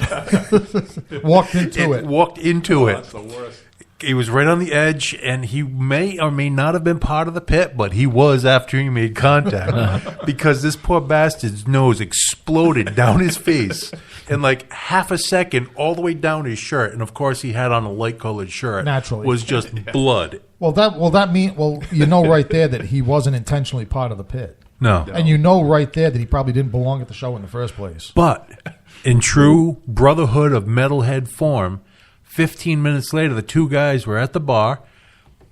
Walked into it. Walked into it. That's the worst. He was right on the edge, and he may or may not have been part of the pit, but he was after he made contact because this poor bastard's nose exploded down his face in like half a second, all the way down his shirt. And of course, he had on a light-colored shirt. Naturally. Was just blood. Well, right there that he wasn't intentionally part of the pit. No. And right there that he probably didn't belong at the show in the first place. But in true brotherhood of metalhead form, 15 minutes later, the two guys were at the bar.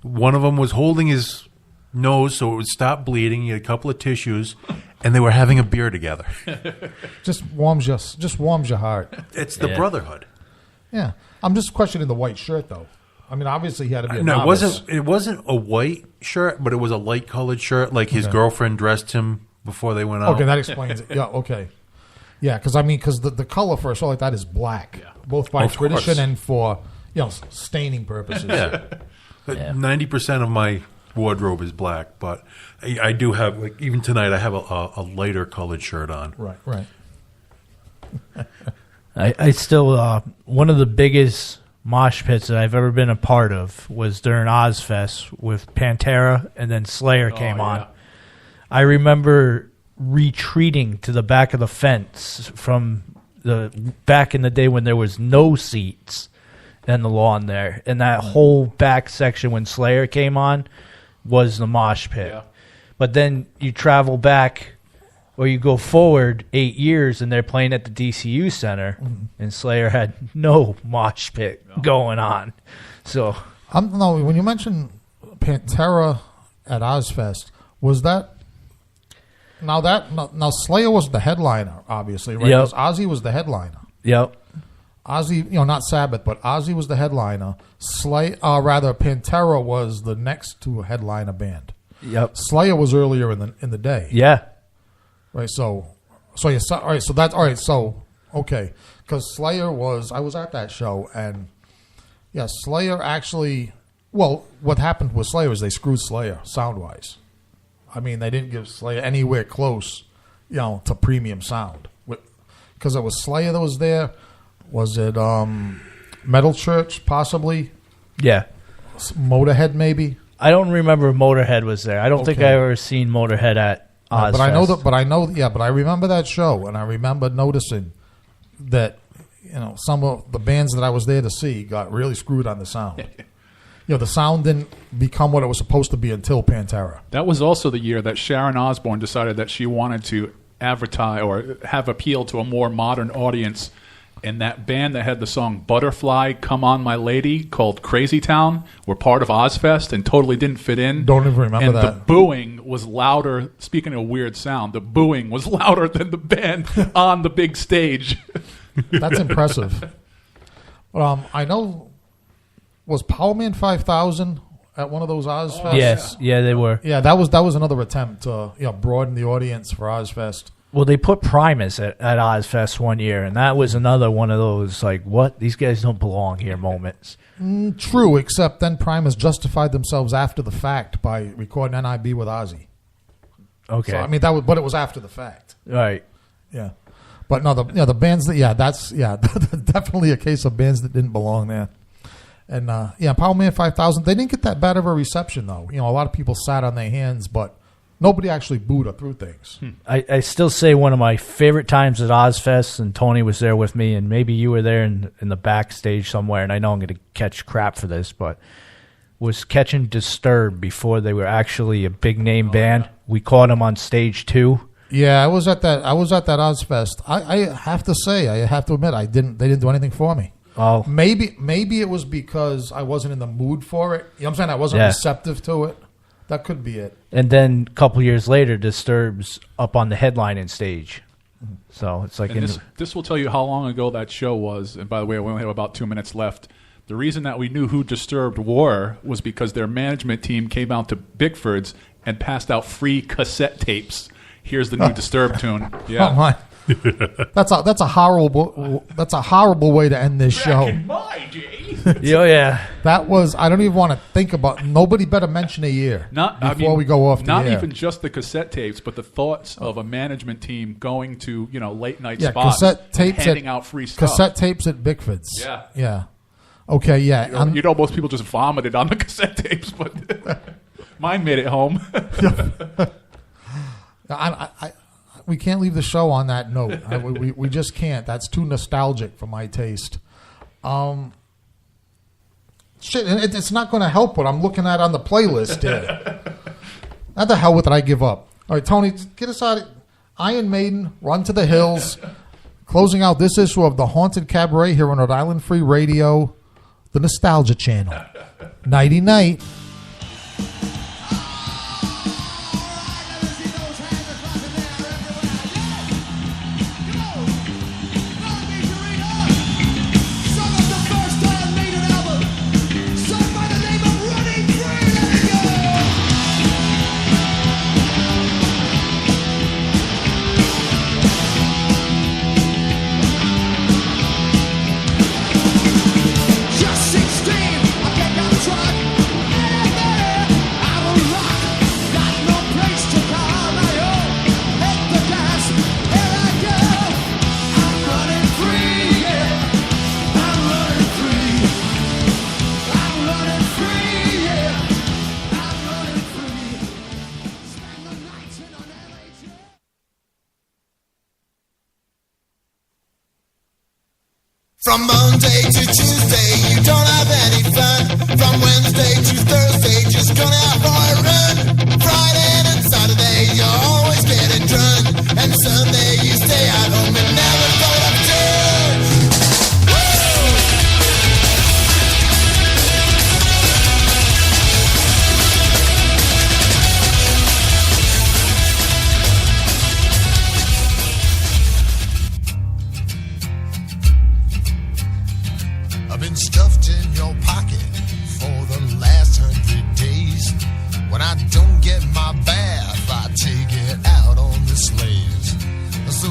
One of them was holding his nose so it would stop bleeding. He had a couple of tissues, and they were having a beer together. Just warms your heart. It's the brotherhood. Yeah. I'm just questioning the white shirt, though. I mean, obviously he had to be a No, novice. it wasn't a white shirt, but it was a light colored shirt. Like his girlfriend dressed him before they went out. Okay, that explains it. Yeah, okay. Yeah, because the color for a show like that is black, both by tradition course. and for staining purposes. Yeah. 90% of my wardrobe is black, but I do have, like, even tonight, I have a lighter colored shirt on. Right. I still one of the biggest mosh pits that I've ever been a part of was during Ozfest with Pantera, and then Slayer came on. I remember retreating to the back of the fence from the back in the day when there was no seats and the lawn there, and that whole back section when Slayer came on was the mosh pit. Yeah. But then you travel back or you go forward 8 years and they're playing at the DCU Center, and Slayer had no mosh pit going on. So when you mentioned Pantera at Ozfest, was that now Slayer was the headliner, obviously, right? Yep. Because Ozzy was the headliner. Yep. Ozzy, not Sabbath, but Ozzy was the headliner. Pantera was the next to a headliner band. Yep. Slayer was earlier in the day. Yeah. Right. So okay, because Slayer I was at that show, and Slayer actually. Well, what happened with Slayer is they screwed Slayer sound wise. I mean, they didn't give Slayer anywhere close, to premium sound. Because it was Slayer that was there. Was it Metal Church, possibly? Yeah. Motorhead, maybe? I don't remember if Motorhead was there. I don't think I ever seen Motorhead at Ozfest. But I remember that show, and I remember noticing that, some of the bands that I was there to see got really screwed on the sound. The sound didn't become what it was supposed to be until Pantera. That was also the year that Sharon Osbourne decided that she wanted to advertise or have appeal to a more modern audience. And that band that had the song Butterfly, Come On My Lady, called Crazy Town, were part of Ozfest and totally didn't fit in. Don't even remember and that. The booing was louder. Speaking of weird sound, the booing was louder than the band on the big stage. That's impressive. I know, was Powerman 5000 at one of those Ozfests? Yes. Yeah, they were. Yeah, that was another attempt to broaden the audience for Ozfest. Well, they put Primus at Ozfest one year, and that was another one of those, like, what? These guys don't belong here moments. True, except then Primus justified themselves after the fact by recording NIB with Ozzy. Okay. So, but it was after the fact. Right. Yeah. But no, the bands that that's definitely a case of bands that didn't belong there. And Power Man 5000, they didn't get that bad of a reception though. A lot of people sat on their hands, but nobody actually booed or threw things. I still say one of my favorite times at Ozfest, and Tony was there with me, and maybe you were there in the backstage somewhere, and I know I'm going to catch crap for this, but was catching Disturbed before they were actually a big name band. Yeah. We caught them on stage 2. Yeah, I was at that Ozfest. I have to say, I have to admit, they didn't do anything for me. Oh, maybe it was because I wasn't in the mood for it. You know what I'm saying? I wasn't receptive to it. That could be it. And then a couple years later, Disturbed's up on the headlining stage. So it's like... This will tell you how long ago that show was. And by the way, we only have about 2 minutes left. The reason that we knew who Disturbed were was because their management team came out to Bickford's and passed out free cassette tapes. Here's the new Disturbed tune. Yeah. Oh my. That's a horrible way to end this show. Yeah. That was, I don't even want to think about. Nobody better mention a year before we go off the air. Not even just the cassette tapes, but the thoughts of a management team going to late night spots, cassette tapes handing out free stuff. Cassette tapes at Bickford's. Yeah. Okay. Yeah. Most people just vomited on the cassette tapes, but mine made it home. We can't leave the show on that note. We just can't. That's too nostalgic for my taste. It's not going to help what I'm looking at on the playlist here. Not the hell with it. I give up. All right, Tony, get us out. Iron Maiden, Run to the Hills. Closing out this issue of the Haunted Cabaret here on Rhode Island Free Radio, the Nostalgia Channel. Nighty night. From Monday to Tuesday, you don't have any fun. From Wednesday to Thursday, just gonna out for a run. Friday and Saturday, you're always getting drunk. And Sunday, you stay at home and never go to church. I've been stuffed in your pocket for the last 100 days. When I don't get my bath, I take it out on the slaves. So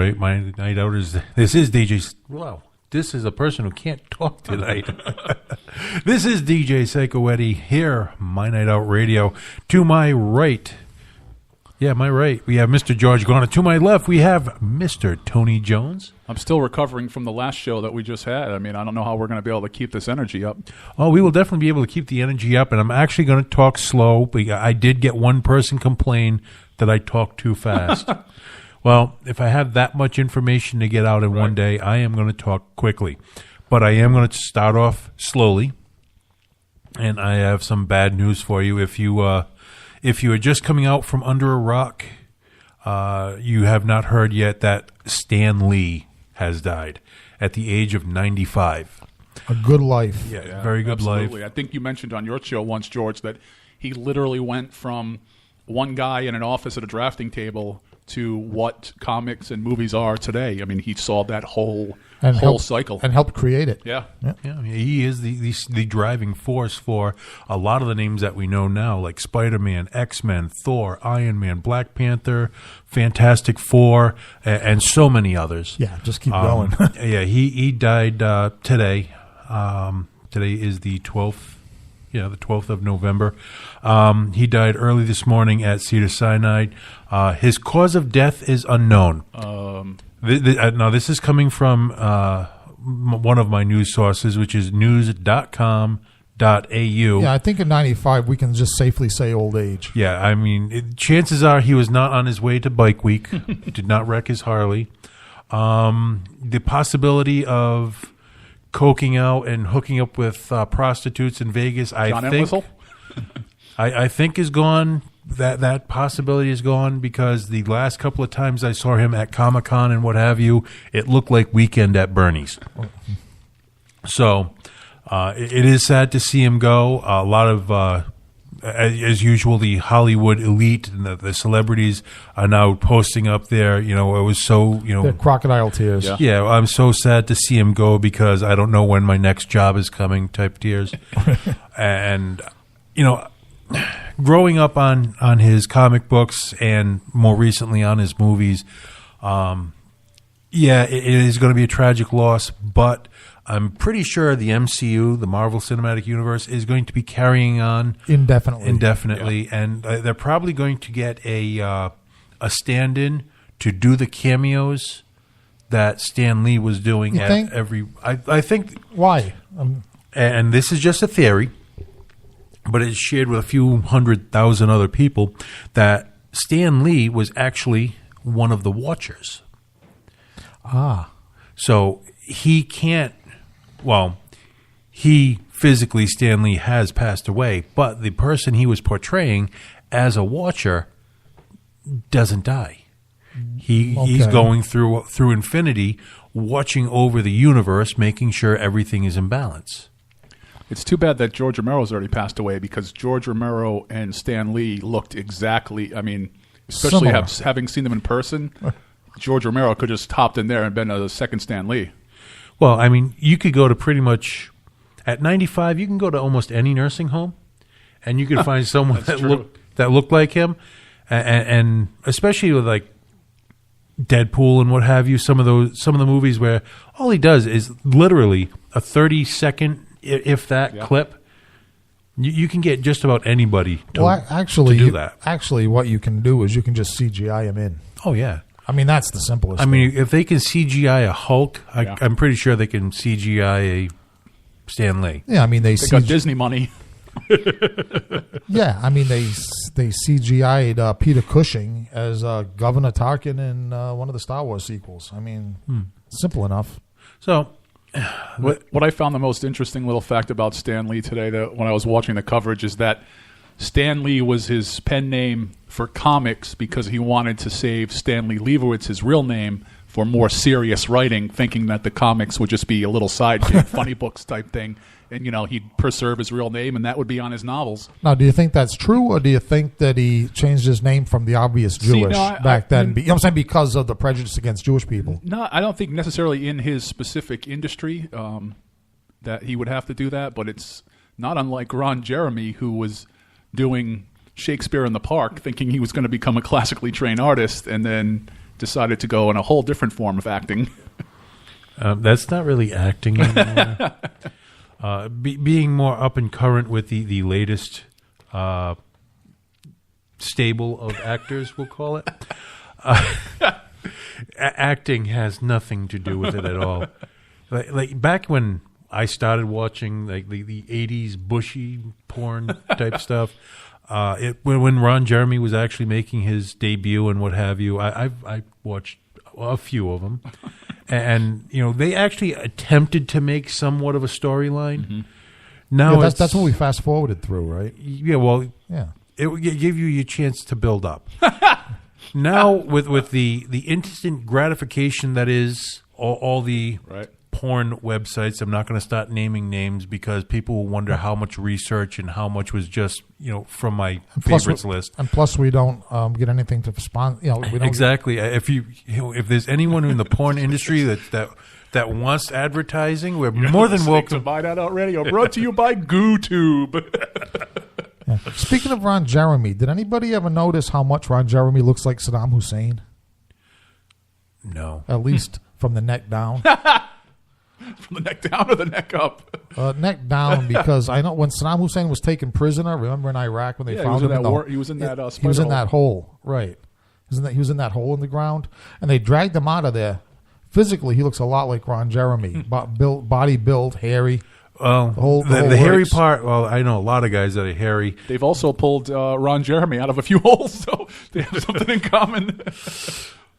right, my night outers. This is DJ. Wow, this is a person who can't talk tonight. This is DJ Psycho-Eddie here, My Night Out Radio. To my right, yeah, my right, we have Mr. George Garner. To my left, we have Mr. Tony Jones. I'm still recovering from the last show that we just had. I mean, I don't know how we're going to be able to keep this energy up. Oh, we will definitely be able to keep the energy up, and I'm actually going to talk slow. But I did get one person complain that I talk too fast. Well, if I have that much information to get out in one day, I am going to talk quickly. But I am going to start off slowly, and I have some bad news for you. If you are just coming out from under a rock, you have not heard yet that Stan Lee has died at the age of 95. A good life. Yeah, very good Absolutely. life. I think you mentioned on your show once, George, that he literally went from one guy in an office at a drafting table to what comics and movies are today. I mean, he saw that whole cycle. And helped create it. Yeah. Yeah, he is the driving force for a lot of the names that we know now, like Spider-Man, X-Men, Thor, Iron Man, Black Panther, Fantastic Four, and so many others. Yeah, just keep going. Yeah, he died today. Today is the 12th. Yeah, the 12th of November. He died early this morning at Cedars-Sinai. His cause of death is unknown. Now, this is coming from one of my news sources, which is news.com.au. Yeah, I think in 95 we can just safely say old age. Yeah, I mean, chances are he was not on his way to Bike Week. Did not wreck his Harley. The possibility of coking out and hooking up with prostitutes in Vegas, John Entwistle? I think is gone. That possibility is gone because the last couple of times I saw him at Comic-Con and what have you, it looked like Weekend at Bernie's. So it is sad to see him go. A lot of, as usual, the Hollywood elite and the celebrities are now posting up there. You know, it was so, The crocodile tears. yeah, I'm so sad to see him go because I don't know when my next job is coming type tears. And, growing up on his comic books and more recently on his movies, it is going to be a tragic loss, but I'm pretty sure the MCU, the Marvel Cinematic Universe, is going to be carrying on Indefinitely. and they're probably going to get a stand-in to do the cameos that Stan Lee was doing You at think? I think, Why? and this is just a theory, but it's shared with a few 100,000 other people, that Stan Lee was actually one of the Watchers. So he can't, he physically, Stan Lee, has passed away, but the person he was portraying as a Watcher doesn't die. He's going through infinity, watching over the universe, making sure everything is in balance. It's too bad that George Romero's already passed away because George Romero and Stan Lee looked exactly, I mean, especially Similar. having seen them in person, George Romero could just hopped in there and been a second Stan Lee. Well, I mean, you could go to pretty much, at 95, you can go to almost any nursing home, and you can find someone that looked like him, and especially with like Deadpool and what have you, some of the movies where all he does is literally a 30-second, if that, clip. You can get just about anybody to do that. Actually, what you can do is you can just CGI him in. Oh, yeah. I mean, that's the simplest. I mean, if they can CGI a Hulk, Yeah. I'm pretty sure they can CGI a Stan Lee. yeah, I mean They got Disney money. Yeah, I mean they CGI'd Peter Cushing as Governor Tarkin in one of the Star Wars sequels. I mean, simple enough. So, What I found the most interesting little fact about Stan Lee today, that when I was watching the coverage, is that Stan Lee was his pen name for comics because he wanted to save Stanley Leibowitz, his real name, for more serious writing, thinking that the comics would just be a little side gig, funny books type thing, and he'd preserve his real name, and that would be on his novels. Now, do you think that's true, or do you think that he changed his name from the obvious Jewish back then? You know what I'm saying? Because of the prejudice against Jewish people. No, I don't think necessarily in his specific industry that he would have to do that, but it's not unlike Ron Jeremy, who was doing Shakespeare in the Park, thinking he was going to become a classically trained artist, and then decided to go in a whole different form of acting. That's not really acting anymore. Being more up and current with the latest stable of actors, we'll call it. Acting has nothing to do with it at all. Like back when I started watching like the 80s bushy porn type stuff, when Ron Jeremy was actually making his debut and what have you, I watched a few of them. And, they actually attempted to make somewhat of a storyline. Mm-hmm. Now that's what we fast forwarded through, right? Yeah, well, Yeah. it would give you your chance to build up. Now, with the instant gratification that is all the Right. porn websites, I'm not going to start naming names because people will wonder how much research and how much was just from my favorites list. And plus, we don't get anything to sponsor. We don't Exactly. If there's anyone in the porn industry that wants advertising, we're more than To welcome. Buy That Out Radio, brought to you by GooTube. Yeah. Speaking of Ron Jeremy, did anybody ever notice how much Ron Jeremy looks like Saddam Hussein? No. At least from the neck down. From the neck down or the neck up? Neck down, because I know when Saddam Hussein was taken prisoner, remember in Iraq when they Yeah, found him? he was in that he was in spider that hole, right. He was in that hole in the ground, and they dragged him out of there. Physically, he looks a lot like Ron Jeremy. Body build, hairy. Well, The whole the hairy works. part, well, I know a lot of guys that are hairy. They've also pulled Ron Jeremy out of a few holes, so they have something in common.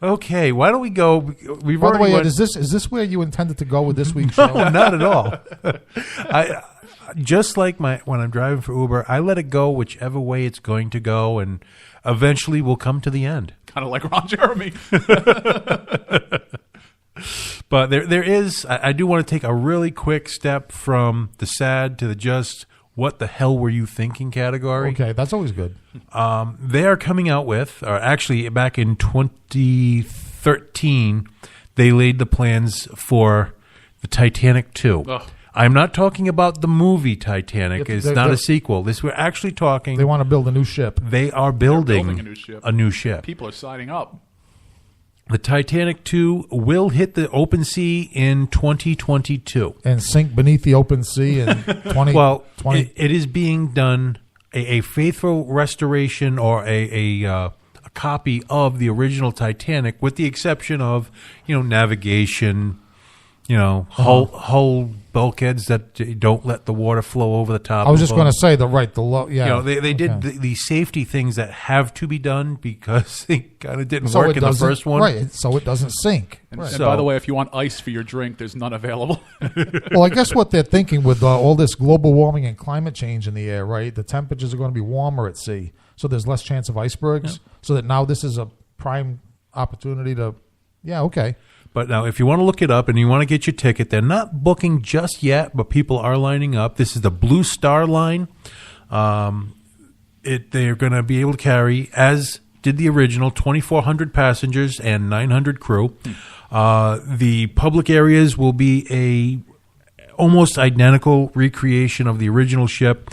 Okay, why don't we go? We've By the already way, went- Ed, is this where you intended to go with this week's show? No, not at all. I just like when I'm driving for Uber, I let it go whichever way it's going to go, and eventually we'll come to the end. Kind of like Ron Jeremy. But there is. I do want to take a really quick step from the sad to the just. What the hell were you thinking category? Okay, that's always good. They are coming out with, or actually back in 2013, they laid the plans for the Titanic 2. Ugh. I'm not talking about the movie Titanic. It's They're- not they're- a sequel. We're actually talking. They want to build a new ship. They are building, building a new ship. People are signing up. The Titanic 2 will hit the open sea in 2022. And sink beneath the open sea in 20. Well, 20 it is being done a faithful restoration or a copy of the original Titanic, with the exception of navigation, hull bulkheads that don't let the water flow over the top. I was just of going them. to say the low. Yeah, They did Okay. the safety things that have to be done because they kind of didn't So work it in the doesn't- first one. right? So it doesn't sink. And, Right. and So- by the way, if you want ice for your drink, there's none available. Well, I guess what they're thinking with all this global warming and climate change in the air, right? The temperatures are going to be warmer at sea, so there's less chance of icebergs. So that now this is a prime opportunity to, yeah, okay. But now, if you want to look it up and you want to get your ticket, they're not booking just yet, but people are lining up. This is the Blue Star line. They're going to be able to carry, as did the original, 2,400 passengers and 900 crew. The public areas will be a almost identical recreation of the original ship,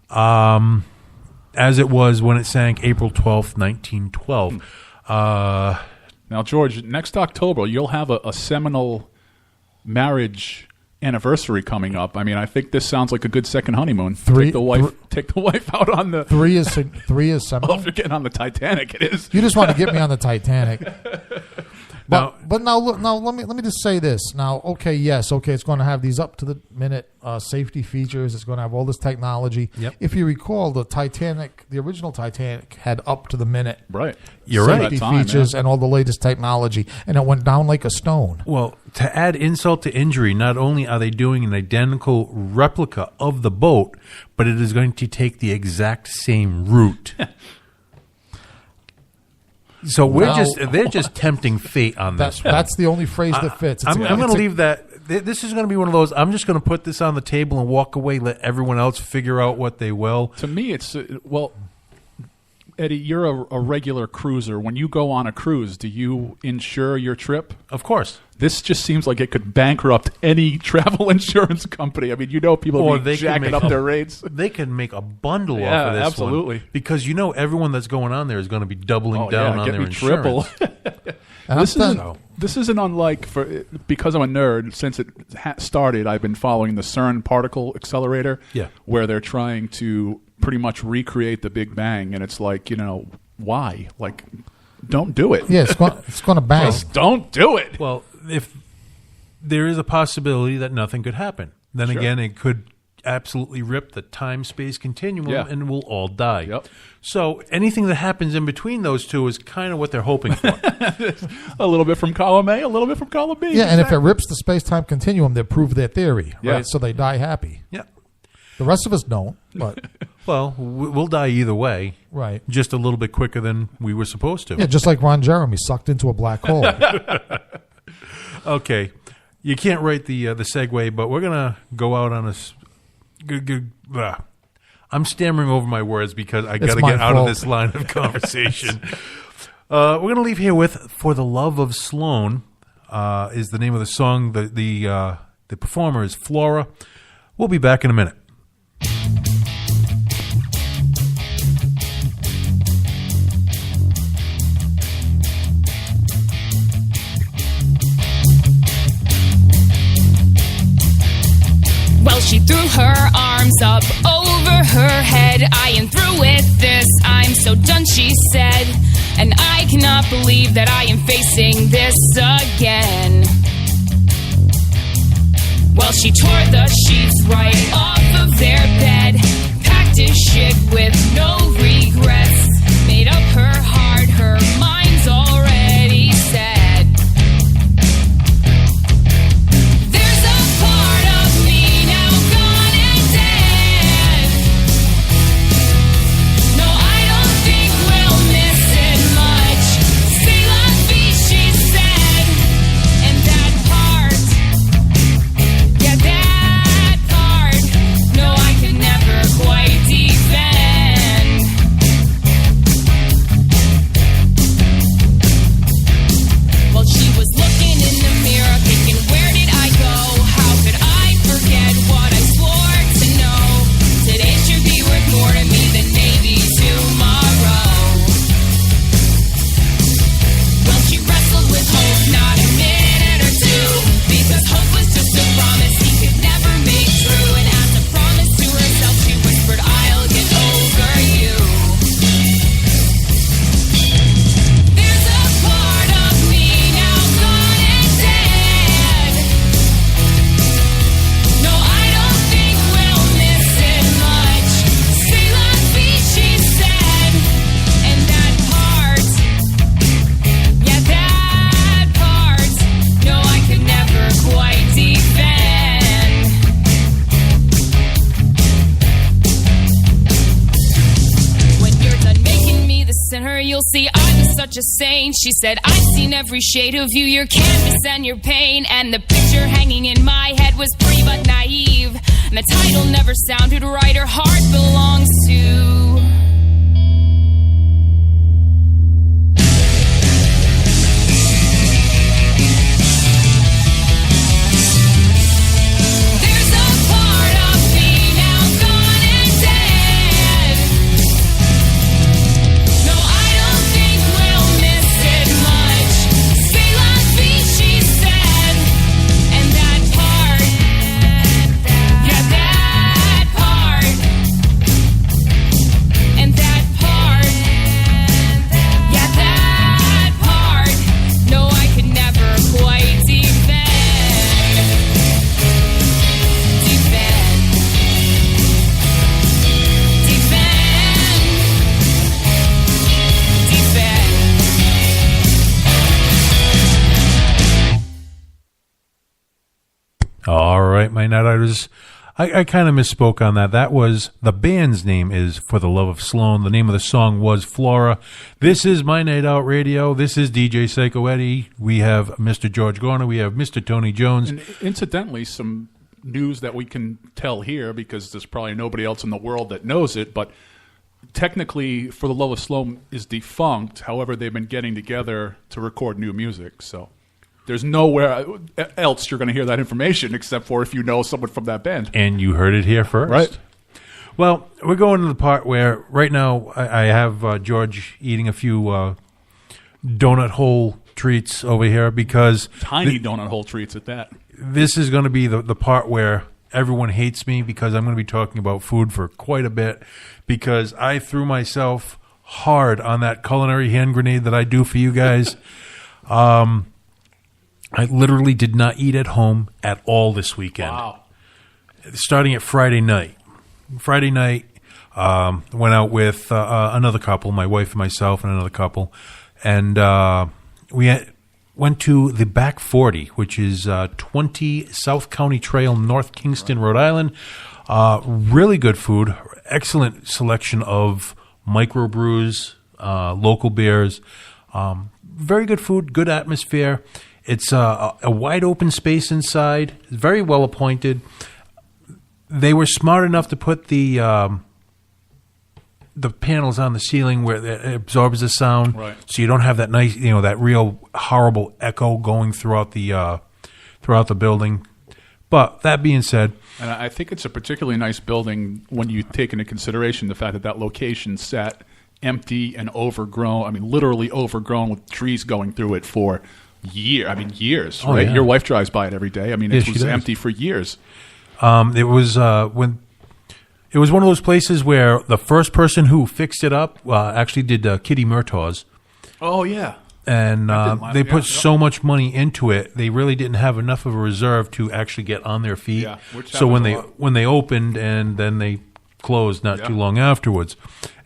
as it was when it sank April 12th, 1912. Now, George, next October, you'll have a seminal marriage anniversary coming up. I mean, I think this sounds like a good second honeymoon. Take Take the wife out on the... Three is Well, seminal. if you're getting on the Titanic, it is. You just want to get me on the Titanic. Now- But now look, let me just say this. Now, okay, it's going to have these up to the minute safety features. It's going to have all this technology. Yep. If you recall, the original Titanic had up to the minute Right. You're right. safety That time, features yeah. and all the latest technology, and it went down like a stone. Well, to add insult to injury, not only are they doing an identical replica of the boat, but it is going to take the exact same route. So they're just tempting fate on this. That's the only phrase that fits. It's I'm a- going to it's a- leave that. This is going to be one of those. I'm just going to put this on the table and walk away. Let everyone else figure out what they will. To me, it's well, Eddie, you're a regular cruiser. When you go on a cruise, do you insure your trip? Of course. This just seems like it could bankrupt any travel insurance company. I mean, people Or be they could jacking make up a- their rates. They can make a bundle Yeah, off of this absolutely. one. Because everyone that's going on there is going to be doubling down on get their me triple. insurance. And This isn't unlike because I'm a nerd. Since it started, I've been following the CERN particle accelerator, where they're trying to pretty much recreate the Big Bang, and it's like, why? Like, don't do it. Yeah, it's going to bang. Just don't do it. Well, if there is a possibility that nothing could happen, then again, it could absolutely rip the time-space continuum, and we'll all die. Yep. So anything that happens in between those two is kind of what they're hoping for. A little bit from column A, a little bit from column B. Yeah, and if it rips the space-time continuum, they prove their theory, right? Yeah. So they die happy. Yeah. The rest of us don't, but Well, we'll die either way. right. Just a little bit quicker than we were supposed to. Yeah, just like Ron Jeremy sucked into a black hole. Okay. You can't write the segue, but we're going to go out on a... I'm stammering over my words because I got to my get out of fault. this line of conversation. We're going to leave here with "For the Love of Sloan" is the name of the song. The performer is Flora. We'll be back in a minute. Well, she threw her arms up over her head. I am through with this, I'm so done, she said. And I cannot believe that I am facing this again. Well, she tore the sheets right off of their bed, packed his shit with no regrets, made up her heart, her mind's already set. There's a part of me now gone and dead. No, I don't think we'll miss it much. C'est la vie, she said. And that part, yeah, that part, no, I could never quite defend. Well, she was looking in the mirror, thinking, where did I go? How could I forget what I swore to know? Today should be worth more to me than maybe tomorrow. Well, she wrestled with hope, not a minute or two, because hope was just a promise he could never make true. And as a promise to herself, she whispered, I'll get over you. There's a part of me now gone and dead. No, I don't think we'll miss it much. C'est la vie, she said. And that part, yeah, that part, no, I could never quite defend. When you're done making me the sinner, you'll see I was such a saint. She said, I've seen every shade of you, your canvas and your pain. And the picture hanging in my head was pretty but naive. And the title never sounded right, her heart belongs to... There's a part of me now gone and dead. No, I don't think we'll miss it much. C'est la vie, she said. And that part, yeah, that part. And that part, yeah, that part. No, I could never quite defend. Defend. All right, my Night Outers. I kind of misspoke on that. That was the band's name is For the Love of Sloan. The name of the song was Flora. This is My Night Out Radio. This is DJ Psycho Eddie. We have Mr. George Garner. We have Mr. Tony Jones. And incidentally, some news that we can tell here, because there's probably nobody else in the world that knows it, but technically For the Love of Sloan is defunct. However, they've been getting together to record new music, so there's nowhere else you're going to hear that information except for if you know someone from that band. And you heard it here first. Right. Well, we're going to the part where right now I have George eating a few donut hole treats over here because Tiny donut hole treats at that. this is going to be the part where everyone hates me because I'm going to be talking about food for quite a bit because I threw myself hard on that culinary hand grenade that I do for you guys. I literally did not eat at home at all this weekend. Wow. Starting at Friday night. Friday night, went out with another couple, my wife and myself and another couple, and went to the Back 40, which is 20 South County Trail, North Kingston, Rhode Island. Really good food, excellent selection of microbrews, local beers, very good food, good atmosphere. It's a wide open space inside, very well appointed. They were smart enough to put the panels on the ceiling where it absorbs the sound, Right. so you don't have that nice, that real horrible echo going throughout the building. But that being said, And I think it's a particularly nice building when you take into consideration the fact that location sat empty and overgrown. I mean, literally overgrown with trees going through it for years. Oh, right? yeah. Your wife drives by it every day. I mean, Yeah, it she was does. empty for years. it was it was one of those places where the first person who fixed it up actually did Kitty Murtaugh's. Oh yeah. And I did they mine, put yeah. so much money into it, they really didn't have enough of a reserve to actually get on their feet. Yeah, which so when happens a lot. when they opened and then they closed not Yeah. too long afterwards,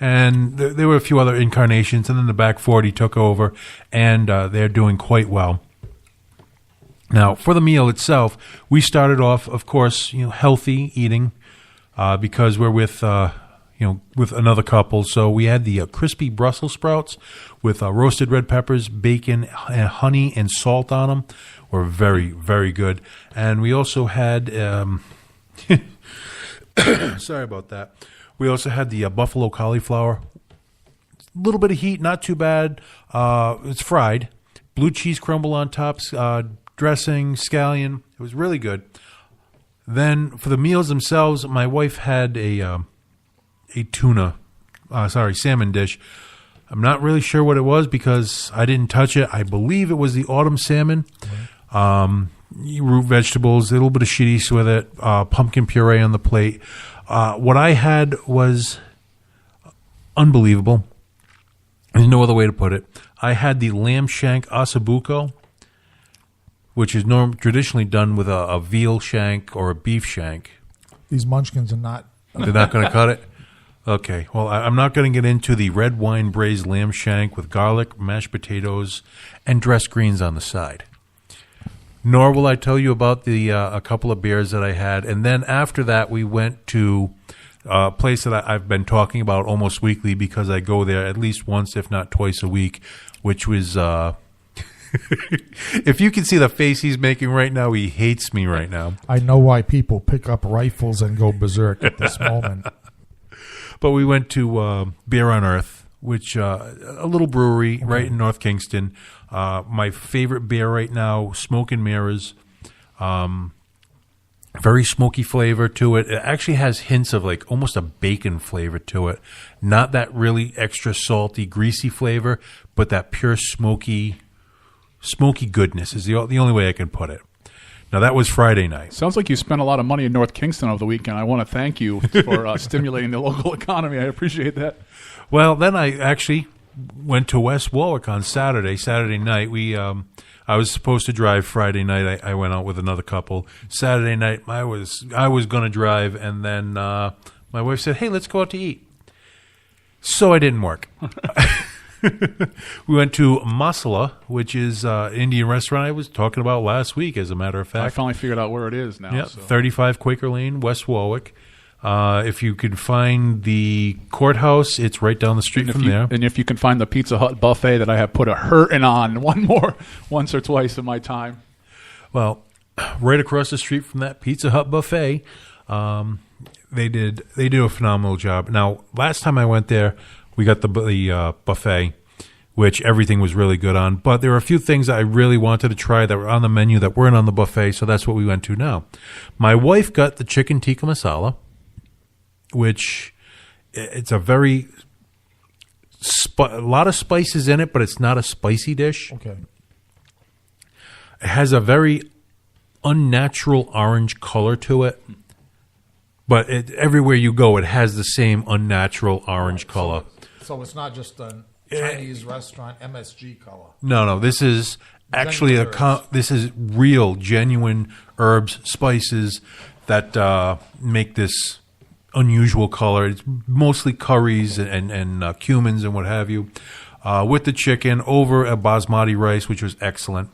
and there were a few other incarnations, and then the Back 40 took over, and they're doing quite well. Now, for the meal itself, we started off, of course, healthy eating because we're with with another couple. So we had the crispy Brussels sprouts with roasted red peppers, bacon, and honey and salt on them. Were very, very good. And we also had, sorry about that. We also had the buffalo cauliflower. A little bit of heat, not too bad. It's fried. Blue cheese crumble on top, dressing, scallion. It was really good. Then for the meals themselves, my wife had a salmon dish. I'm not really sure what it was because I didn't touch it. I believe it was the autumn salmon. Root vegetables, a little bit of shitties with it, pumpkin puree on the plate. What I had was unbelievable. There's no other way to put it. I had the lamb shank ossobuco, which is traditionally done with a veal shank or a beef shank. These munchkins are not. They're not going to cut it? Okay. Well, I'm not going to get into the red wine braised lamb shank with garlic, mashed potatoes, and dressed greens on the side. Nor will I tell you about the a couple of beers that I had. And then after that, we went to a place that I've been talking about almost weekly because I go there at least once, if not twice a week, which was... if you can see the face he's making right now, he hates me right now. I know why people pick up rifles and go berserk at this moment. But we went to Beer on Earth, which a little brewery right in North Kingston. My favorite beer right now, Smoke and Mirrors. Very smoky flavor to it. It actually has hints of like almost a bacon flavor to it. Not that really extra salty, greasy flavor, but that pure smoky goodness is the only way I can put it. Now, that was Friday night. Sounds like you spent a lot of money in North Kingston over the weekend. I want to thank you for stimulating the local economy. I appreciate that. Well, then I actually went to West Warwick on Saturday night. I was supposed to drive Friday night. I went out with another couple. Saturday night, I was going to drive, and then my wife said, "Hey, let's go out to eat." So I didn't work. We went to Masala, which is an Indian restaurant I was talking about last week, as a matter of fact. I finally figured out where it is now. Yeah, So. 35 Quaker Lane, West Warwick. If you can find the courthouse, it's right down the street And from there. And if you can find the Pizza Hut buffet that I have put a hurtin' on once or twice in my time. Well, right across the street from that Pizza Hut buffet, they do a phenomenal job. Now, last time I went there, we got the buffet, which everything was really good on. But there were a few things that I really wanted to try that were on the menu that weren't on the buffet, so that's what we went to now. My wife got the chicken tikka masala, which it's a lot of spices in it, but it's not a spicy dish. Okay. It has a very unnatural orange color to it, but everywhere you go, it has the same unnatural orange color. So it's not just a Chinese restaurant MSG color. No, this is actually this is real, genuine herbs, spices that make this unusual color. It's mostly curries and cumins and what have you. With the chicken over a basmati rice, which was excellent.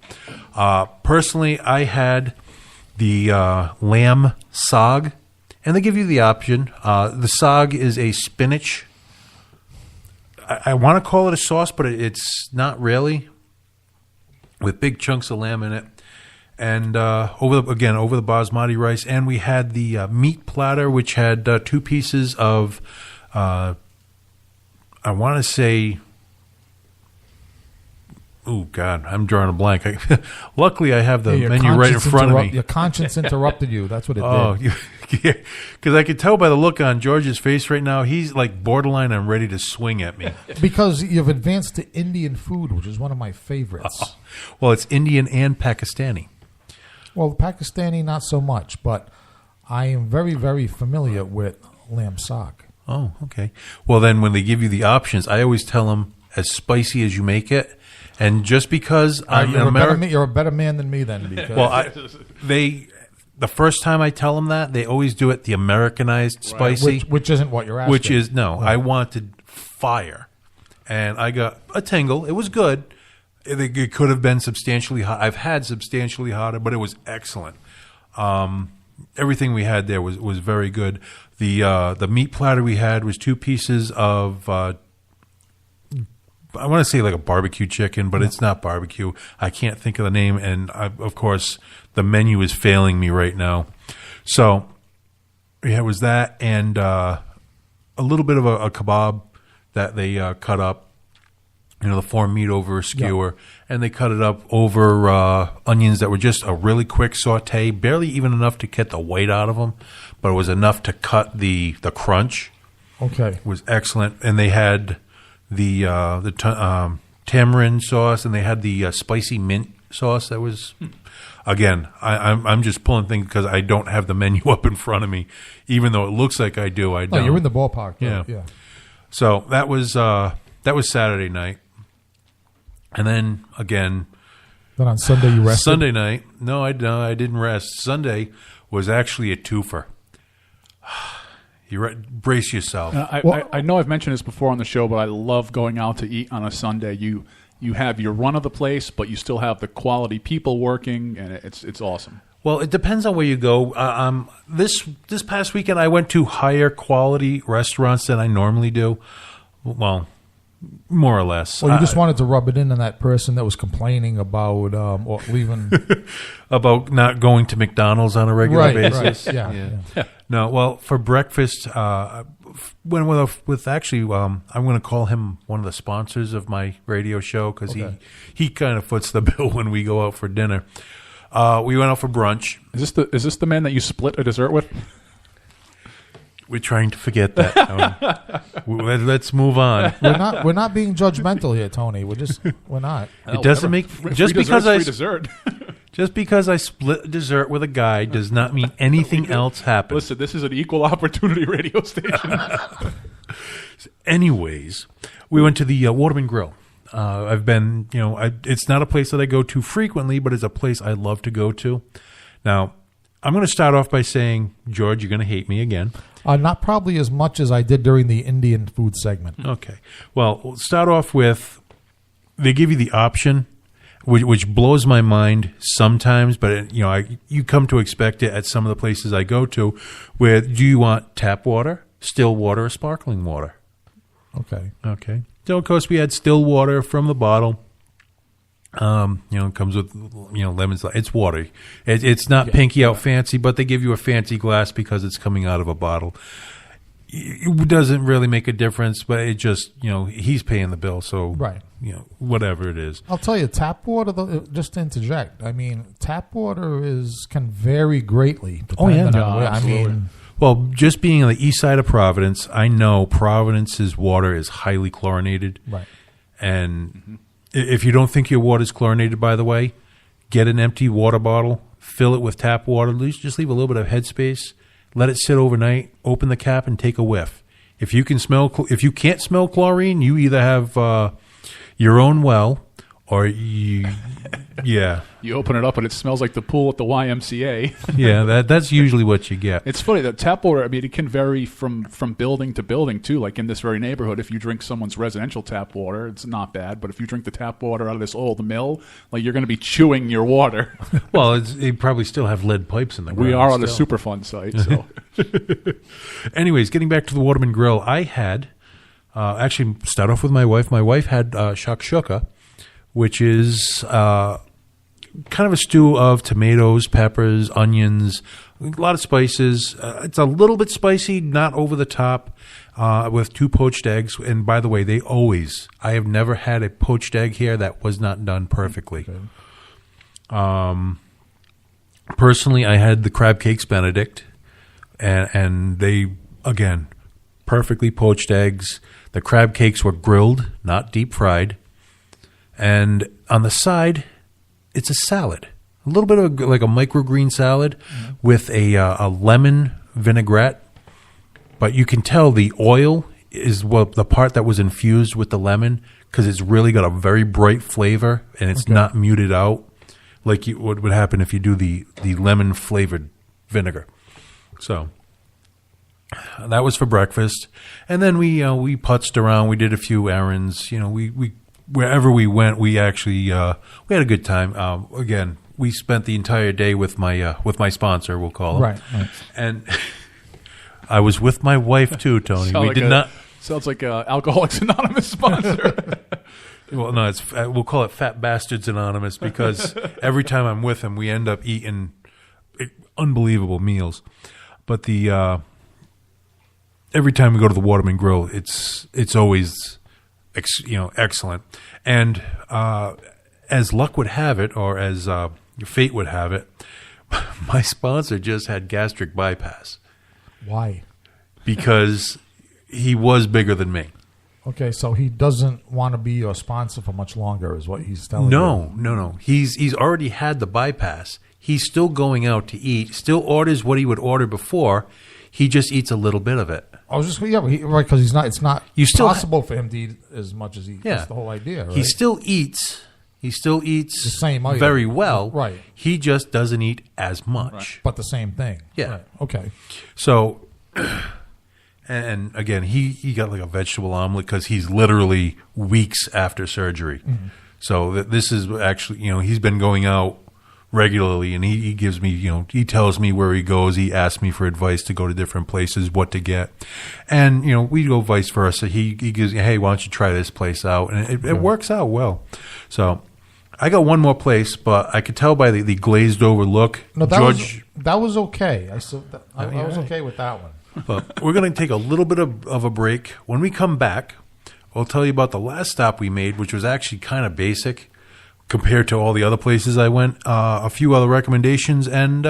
Personally, I had the lamb saag, and they give you the option. The saag is a spinach. I want to call it a sauce, but it's not really, with big chunks of lamb in it. And over the basmati rice. And we had the meat platter, which had 2 pieces of, I want to say, oh, God, I'm drawing a blank. Luckily, I have the menu right in front of me. Your conscience interrupted you. That's what it did. Oh, yeah, because I could tell by the look on George's face right now, he's like borderline and ready to swing at me. Because you've advanced to Indian food, which is one of my favorites. Well, it's Indian and Pakistani. Well, Pakistani, not so much, but I am very, very familiar with lamb saag. Oh, okay. Well, then when they give you the options, I always tell them as spicy as you make it. And just because I'm you're, American, you're a better man than me then. Because well, the first time I tell them that, they always do it the Americanized spicy. Which isn't what you're asking. Which is, no, I wanted fire. And I got a tingle. It was good. It could have been substantially hot. I've had substantially hotter, but it was excellent. Everything we had there was very good. The meat platter we had was 2 pieces of, I want to say like a barbecue chicken, but it's not barbecue. I can't think of the name. And of course, the menu is failing me right now. So yeah, it was that and a little bit of a kebab that they cut up. You know, the form meat over a skewer, and they cut it up over onions that were just a really quick saute, barely even enough to get the white out of them, but it was enough to cut the crunch. Okay. It was excellent. And they had the tamarind sauce, and they had the spicy mint sauce that was, again, I'm just pulling things because I don't have the menu up in front of me, even though it looks like I do. I don't. Oh, you're in the ballpark. Yeah. Yeah. So that was Saturday night. And then again, then on Sunday you rested. Sunday night, no, I didn't rest. Sunday was actually a twofer. Brace yourself. I know I've mentioned this before on the show, but I love going out to eat on a Sunday. You have your run of the place, but you still have the quality people working, and it's awesome. Well, it depends on where you go. This past weekend, I went to higher quality restaurants than I normally do. Well, more or less. Well, you just wanted to rub it in on that person that was complaining about or leaving about not going to McDonald's on a regular basis. Right. Yeah. No, well, for breakfast, went with actually, I'm going to call him one of the sponsors of my radio show because he kind of foots the bill when we go out for dinner. We went out for brunch. Is this the man that you split a dessert with? We're trying to forget that, Tony. Let's move on. We're not being judgmental here, Tony. We're not. It doesn't make just because I split dessert with a guy does not mean anything else happened. Listen, this is an equal opportunity radio station. Anyways, we went to the Waterman Grill. I've been, it's not a place that I go to frequently, but it's a place I love to go to. Now, I'm going to start off by saying, George, you're going to hate me again. Not probably as much as I did during the Indian food segment. Okay. Well, we'll start off with, they give you the option, which blows my mind sometimes, but you come to expect it at some of the places I go to, where do you want tap water, still water, or sparkling water? Okay. So, of course, we had still water from the bottle. It comes with, lemons. It's water. It's not pinky out fancy, but they give you a fancy glass because it's coming out of a bottle. It doesn't really make a difference, but it just, he's paying the bill. So, right. Whatever it is. I'll tell you, tap water, just to interject, tap water can vary greatly. Depending on where, well, just being on the east side of Providence, I know Providence's water is highly chlorinated. Right. And if you don't think your water is chlorinated, by the way, get an empty water bottle, fill it with tap water, just leave a little bit of headspace, let it sit overnight, open the cap, and take a whiff. If you can't smell chlorine, you either have your own well, or you open it up and it smells like the pool at the YMCA. Yeah, that's usually what you get. It's funny that tap water, I mean, it can vary from building to building too. Like in this very neighborhood, if you drink someone's residential tap water, it's not bad. But if you drink the tap water out of this old mill, like you're going to be chewing your water. Well, they probably still have lead pipes in the ground. We are on a still. Superfund site, so. Anyways, getting back to the Waterman Grill, I had actually start off with my wife. My wife had shakshuka, which is kind of a stew of tomatoes, peppers, onions, a lot of spices. It's a little bit spicy, not over the top, with 2 poached eggs. And by the way, I have never had a poached egg here that was not done perfectly. Okay. Personally, I had the crab cakes Benedict, and they, again, perfectly poached eggs. The crab cakes were grilled, not deep fried. And on the side, it's a salad, a little bit of like a microgreen salad with a lemon vinaigrette. But you can tell the oil is the part that was infused with the lemon, because it's really got a very bright flavor and it's not muted out like what would happen if you do the lemon flavored vinegar. So that was for breakfast, and then we putzed around. We did a few errands. We wherever we went, we actually we had a good time. Again, we spent the entire day with my sponsor, we'll call him. Right. And I was with my wife too, Tony. Sounds like Alcoholics Anonymous sponsor. Well, no, we'll call it Fat Bastards Anonymous, because every time I'm with him, we end up eating unbelievable meals. But every time we go to the Waterman Grill, it's always excellent. And as luck would have it, or as fate would have it, my sponsor just had gastric bypass. Why? Because he was bigger than me. Okay, so he doesn't want to be your sponsor for much longer, is what he's telling you. No. He's already had the bypass. He's still going out to eat, still orders what he would order before. He just eats a little bit of it. I was just right, because it's not possible for him to eat as much as he. Yeah. That's the whole idea. Right? He still eats the same item. very well. Right. He just doesn't eat as much. Right. But the same thing. Yeah. Right. Okay. So, and again, he got like a vegetable omelet because he's literally weeks after surgery. Mm-hmm. So this is actually, he's been going out regularly, and he gives me, he tells me where he goes. He asks me for advice to go to different places, what to get. And, we go vice versa. He gives me, hey, why don't you try this place out? And it works out well. So I got one more place, but I could tell by the glazed over look. No, that was okay. I right. was okay with that one. But we're going to take a little bit of a break. When we come back, I'll tell you about the last stop we made, which was actually kind of basic compared to all the other places I went. A few other recommendations, and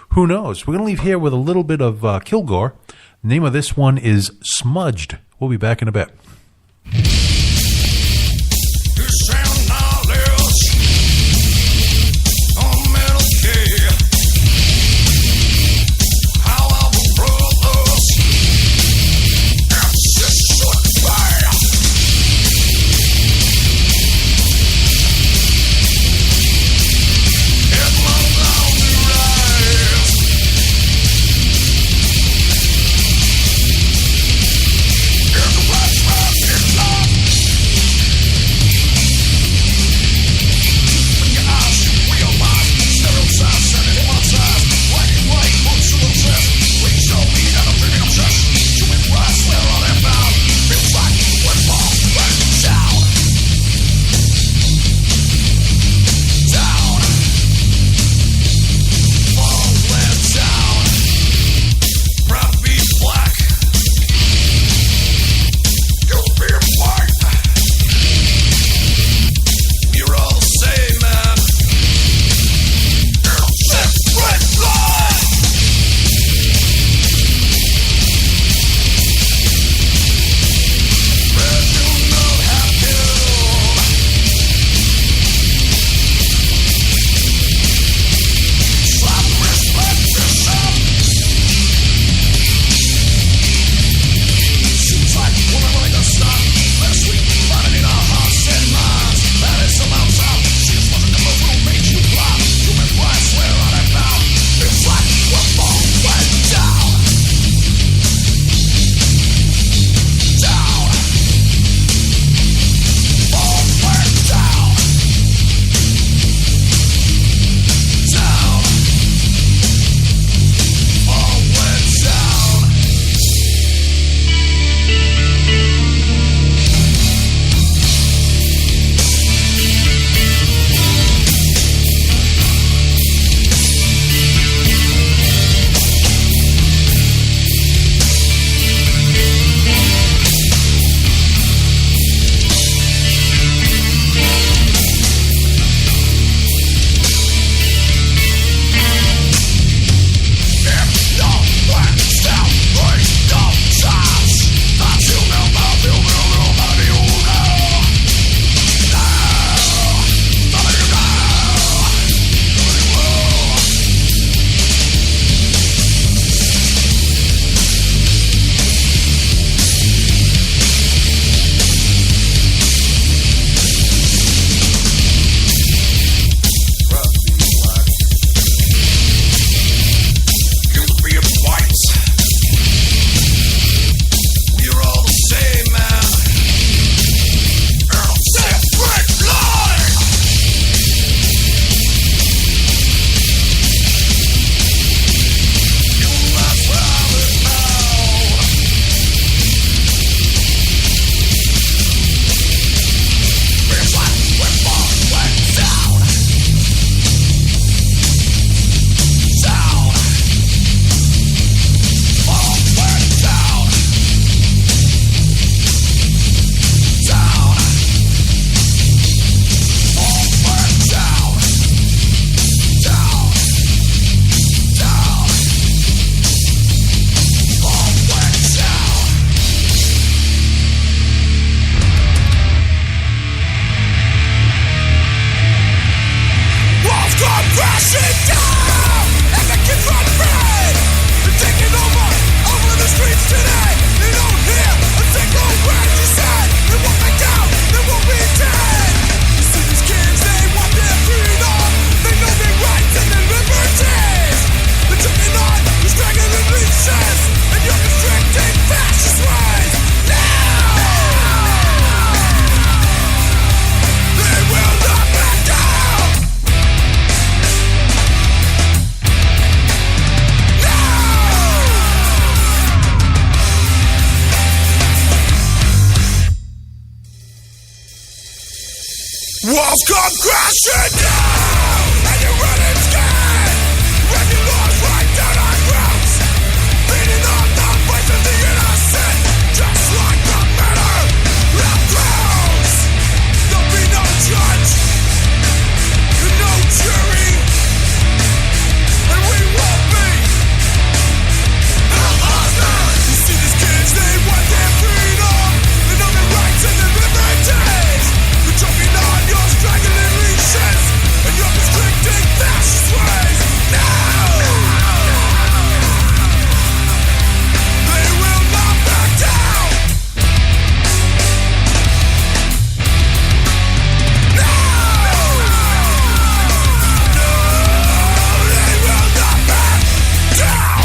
who knows? We're going to leave here with a little bit of Kilgore. The name of this one is Smudged. We'll be back in a bit. It's walls come crashing down, and you're running scared. When you lost right down our throats, beating up the voice of the innocent, just like the manner of crowds. There'll be no judge, no jury, and we won't be held hostage. You see these kids, they want their freedom, they know their rights and their liberties. You're choking on your straggling leashes, and you're constricting fascist ways. Now they will not back down. No, they will not back down.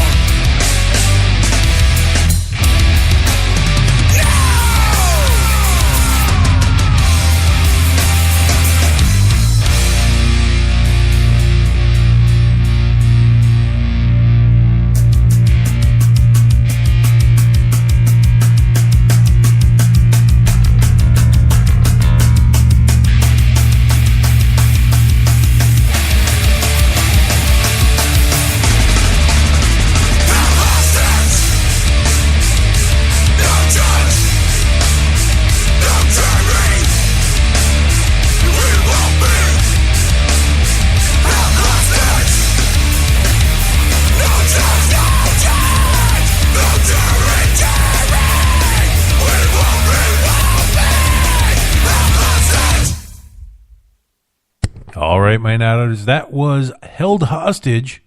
All right, my Natters, that was Held Hostage.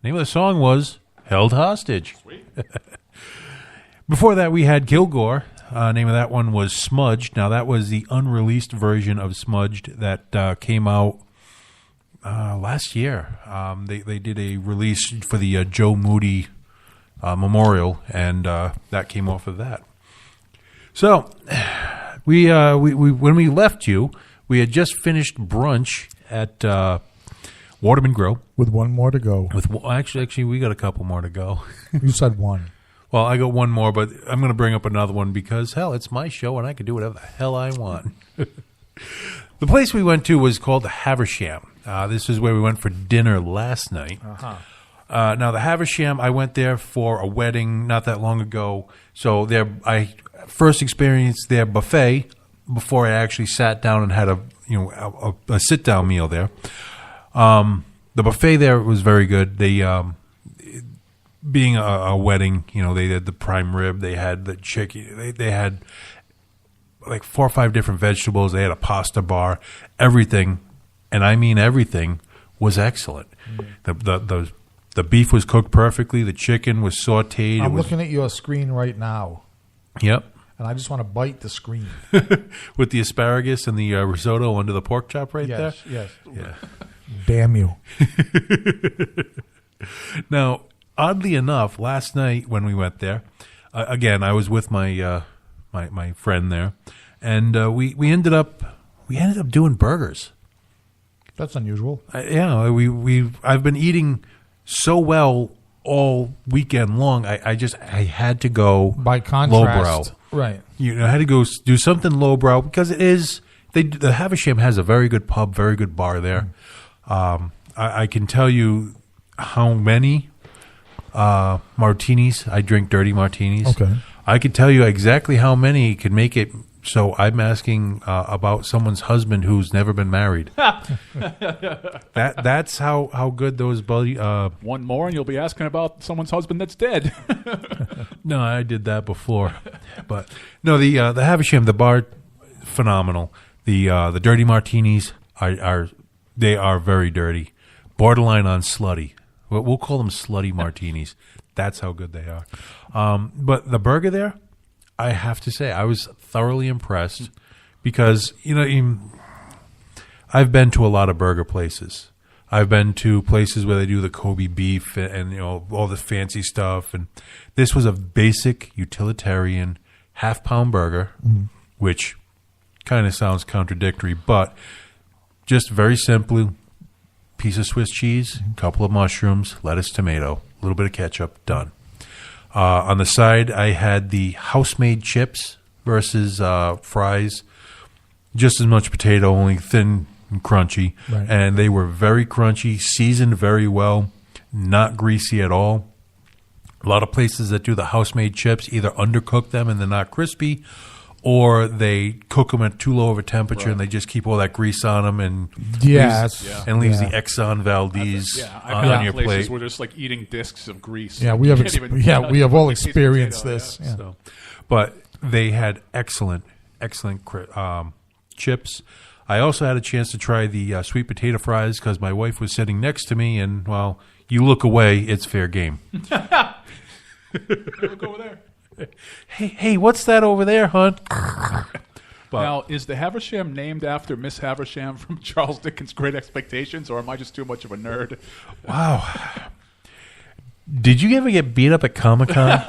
The name of the song was Held Hostage. Before that, we had Kilgore. Name of that one was Smudged. Now, that was the unreleased version of Smudged that came out last year. They did a release for the Joe Moody Memorial, and that came off of that. So, we when we left you, we had just finished brunch at Waterman Grill. With one more to go. Actually, we got a couple more to go. You said one. Well, I got one more, but I'm going to bring up another one because, hell, it's my show and I can do whatever the hell I want. The place we went to was called the Haversham. This is where we went for dinner last night. Now, the Haversham, I went there for a wedding not that long ago. So I first experienced their buffet before I actually sat down and had a sit-down meal there. The buffet there was very good. They being a wedding, they had the prime rib, they had the chicken, they had like 4 or 5 different vegetables, they had a pasta bar, everything, and I mean everything, was excellent. The beef was cooked perfectly, the chicken was sauteed. I'm looking at your screen right now. Yep. And I just want to bite the screen. With the asparagus and the risotto under the pork chop right there? Yes. Yeah. Damn you. Now, oddly enough, last night when we went there, again, I was with my my friend there, and we ended up doing burgers. That's unusual. I've been eating so well all weekend long. I had to go By contrast, lowbrow. right? I had to go do something lowbrow because it is. The Havisham has a very good pub, very good bar there. I can tell you how many martinis I drink. Dirty martinis. Okay. I could tell you exactly how many could make it. So I'm asking about someone's husband who's never been married. That's how good those buddy. One more, and you'll be asking about someone's husband that's dead. No, I did that before, but no, the Havisham, the bar, phenomenal. The dirty martinis are very dirty, borderline on slutty. We'll call them slutty martinis. That's how good they are. But the burger there, I have to say, I was thoroughly impressed because, I've been to a lot of burger places. I've been to places where they do the Kobe beef and all the fancy stuff. And this was a basic utilitarian half-pound burger, which kind of sounds contradictory, but just very simply, piece of Swiss cheese, a couple of mushrooms, lettuce, tomato, a little bit of ketchup, done. On the side, I had the house-made chips versus fries. Just as much potato, only thin, and crunchy, Right. and they were very crunchy, seasoned very well, not greasy at all. A lot of places that do the house-made chips either undercook them and they're not crispy, or they cook them at too low of a temperature and they just keep all that grease on them and Yes. leaves Yeah. the Exxon Valdez I've on had your places plate. where there's like eating discs of grease. Yeah, You we have. can't even We have all taste the experienced potato, this. yeah. Yeah. So, but they had excellent chips. I also had a chance to try the sweet potato fries because my wife was sitting next to me, and well, you look away, it's fair game. Look over there. Hey, what's that over there, hon? Now, is the Haversham named after Miss Havisham from Charles Dickens' Great Expectations, or am I just too much of a nerd? Wow. Did you ever get beat up at Comic-Con?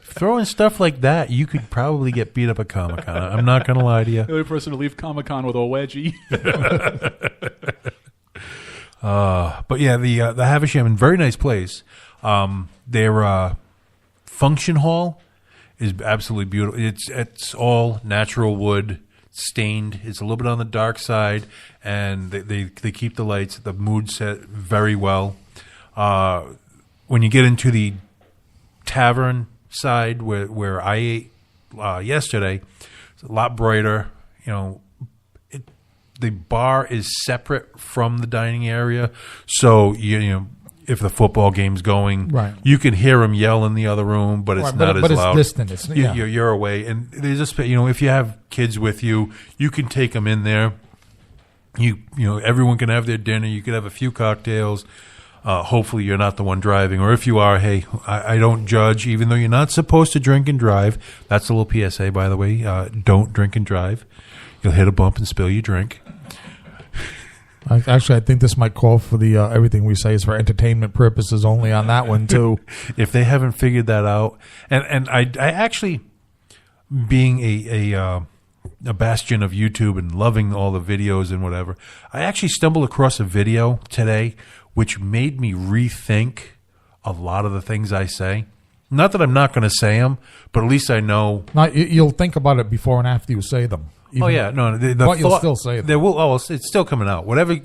Throwing stuff like that, you could probably get beat up at Comic-Con. I'm not going to lie to you. The only person to leave Comic-Con with a wedgie. But yeah, the Havisham, very nice place. Their function hall is absolutely beautiful. It's all natural wood, stained. It's a little bit on the dark side, and they keep the lights, the mood set very well. When you get into the tavern side where I ate yesterday, it's a lot brighter. You know, the bar is separate from the dining area, so you know if the football game's going, Right. you can hear them yell in the other room, but it's Right, not as but loud. it's distant. It's, yeah. You're away, and there's just if you have kids with you, you can take them in there. You know everyone can have their dinner. You could have a few cocktails. Hopefully you're not the one driving, or if you are, hey, I don't judge, even though you're not supposed to drink and drive. That's a little PSA, by the way. Don't drink and drive. You'll hit a bump and spill your drink. Actually, I think this might call for the everything we say is for entertainment purposes only on that one too. If they haven't figured that out, and I actually, being a bastion of YouTube and loving all the videos and whatever, I actually stumbled across a video today which made me rethink a lot of the things I say. Not that I'm not going to say them, but at least I know. Now, you'll think about it before and after you say them. Oh yeah, no, the But you'll thought- still say them. there will. Oh, it's still coming out. Whatever.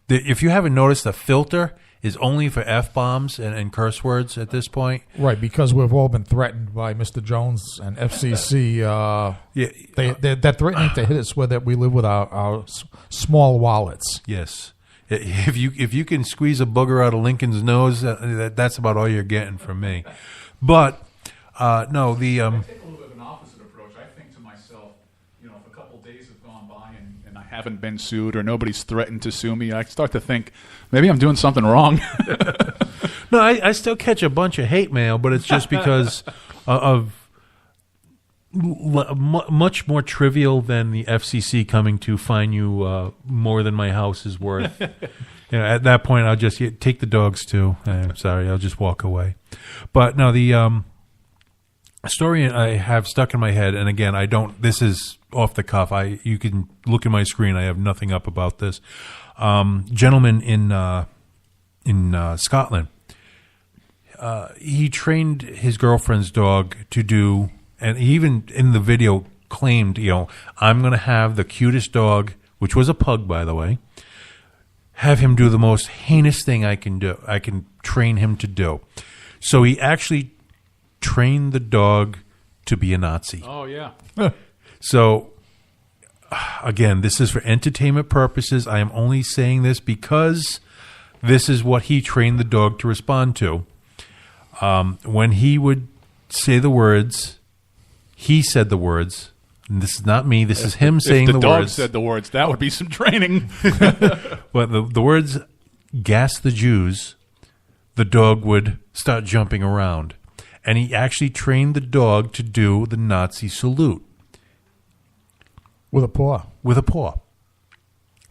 If you haven't noticed, the filter is only for F-bombs and curse words at this point. Right, because we've all been threatened by Mr. Jones and FCC. Yeah. They're threatening to hit us with it. We live with our small wallets. Yes. If you can squeeze a booger out of Lincoln's nose, that's about all you're getting from me. But no, the I take a little bit of an opposite approach. I think to myself, if a couple days have gone by and I haven't been sued or nobody's threatened to sue me, I start to think maybe I'm doing something wrong. no, I still catch a bunch of hate mail, but it's just because of much more trivial than the FCC coming to fine you more than my house is worth. At that point, I'll just take the dogs too. I'm sorry, I'll just walk away. But no, the story I have stuck in my head, and again, I don't. This is off the cuff. You can look at my screen. I have nothing up about this. Gentleman in Scotland. He trained his girlfriend's dog to do. And he even in the video claimed, I'm going to have the cutest dog, which was a pug, by the way, have him do the most heinous thing I can do. I can train him to do. So he actually trained the dog to be a Nazi. Oh, yeah. So, again, this is for entertainment purposes. I am only saying this because this is what he trained the dog to respond to. When he would say the words... He said the words, and this is not me. This is him saying the the dog words. said the words. That would be some training. But the words, gas the Jews, the dog would start jumping around. And he actually trained the dog to do the Nazi salute. With a paw. With a paw.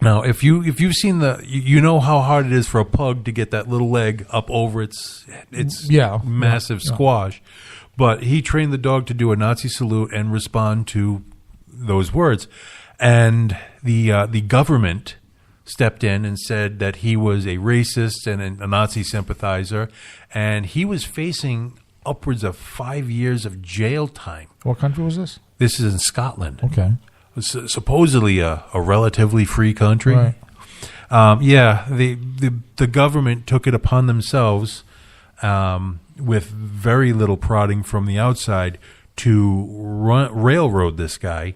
Now, if you've seen you know how hard it is for a pug to get that little leg up over its massive squash. But he trained the dog to do a Nazi salute and respond to those words. And the government stepped in and said that he was a racist and a Nazi sympathizer. And he was facing upwards of 5 years of jail time. What country was this? This is in Scotland. Okay. supposedly a relatively free country. Right. The government took it upon themselves, with very little prodding from the outside, to railroad this guy,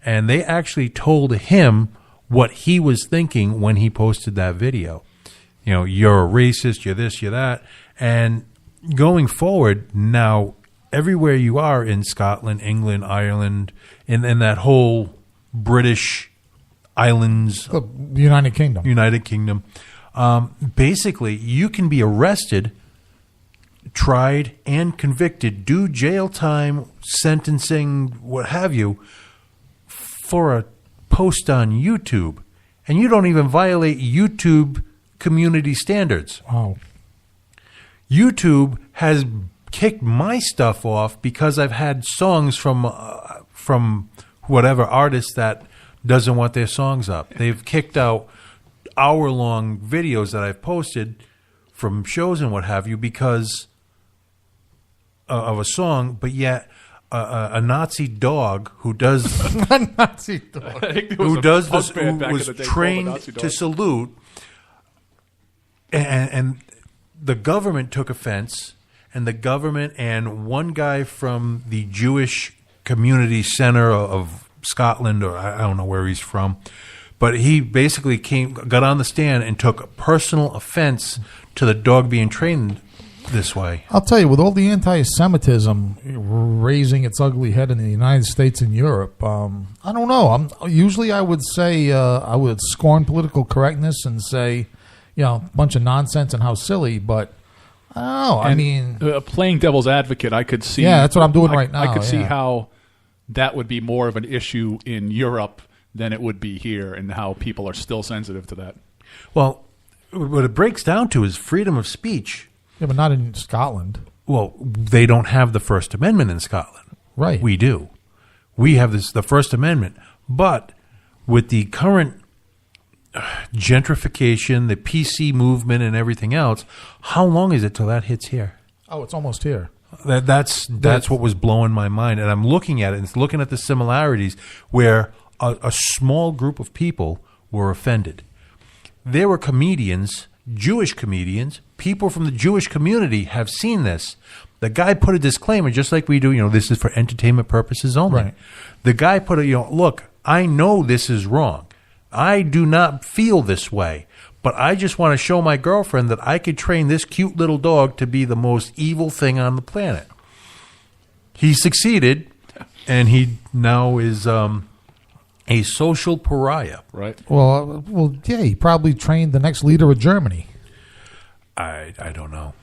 and they actually told him what he was thinking when he posted that video. You know, you're a racist, you're this, you're that. And going forward, now, everywhere you are in Scotland, England, Ireland, in that whole British islands, The United Kingdom. Basically, you can be arrested, tried, and convicted, do jail time, sentencing, what have you, for a post on YouTube. And you don't even violate YouTube community standards. Wow. YouTube has kicked my stuff off because I've had songs from whatever artist that doesn't want their songs up. They've kicked out hour-long videos that I've posted from shows and what have you because of a song, but yet a Nazi dog who does Nazi dog. who was trained to salute, and the government took offense, and the government and one guy from the Jewish Community Center of Scotland, or I don't know where he's from, but he basically got on the stand and took personal offense to the dog being trained this way. I'll tell you, with all the anti-Semitism raising its ugly head in the United States and Europe, I don't know. Usually I would say I would scorn political correctness and say, a bunch of nonsense and how silly, but I don't know. And, playing devil's advocate, I could see. Yeah, that's what I'm doing right now. I could see how that would be more of an issue in Europe than it would be here, and how people are still sensitive to that. Well, what it breaks down to is freedom of speech. Yeah, but not in Scotland. Well, they don't have the First Amendment in Scotland. Right. We do. We have the First Amendment. But with the current gentrification, the PC movement, and everything else, how long is it till that hits here? Oh, it's almost here. That's what was blowing my mind. And I'm looking at it and looking at the similarities where a small group of people were offended. There were comedians, Jewish comedians, people from the Jewish community have seen this. The guy put a disclaimer, just like we do, this is for entertainment purposes only. Right. The guy put look, I know this is wrong. I do not feel this way, but I just want to show my girlfriend that I could train this cute little dog to be the most evil thing on the planet. He succeeded, and he now is a social pariah. Right. Well, yeah, he probably trained the next leader of Germany. I don't know.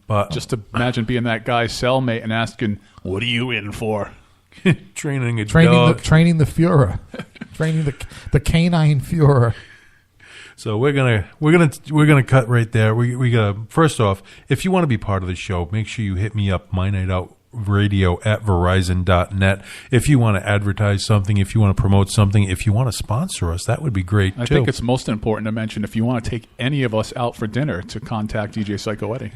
But just to imagine being that guy's cellmate and asking, "What are you in for?" training a dog. Training the Führer. Training the canine Führer. So we're gonna cut right there. We gotta, first off, if you want to be part of the show, make sure you hit me up, mynightoutradio@verizon.net. If you want to advertise something, if you want to promote something, if you want to sponsor us, that would be great too. I think it's most important to mention, if you want to take any of us out for dinner, to contact DJ Psycho Eddie.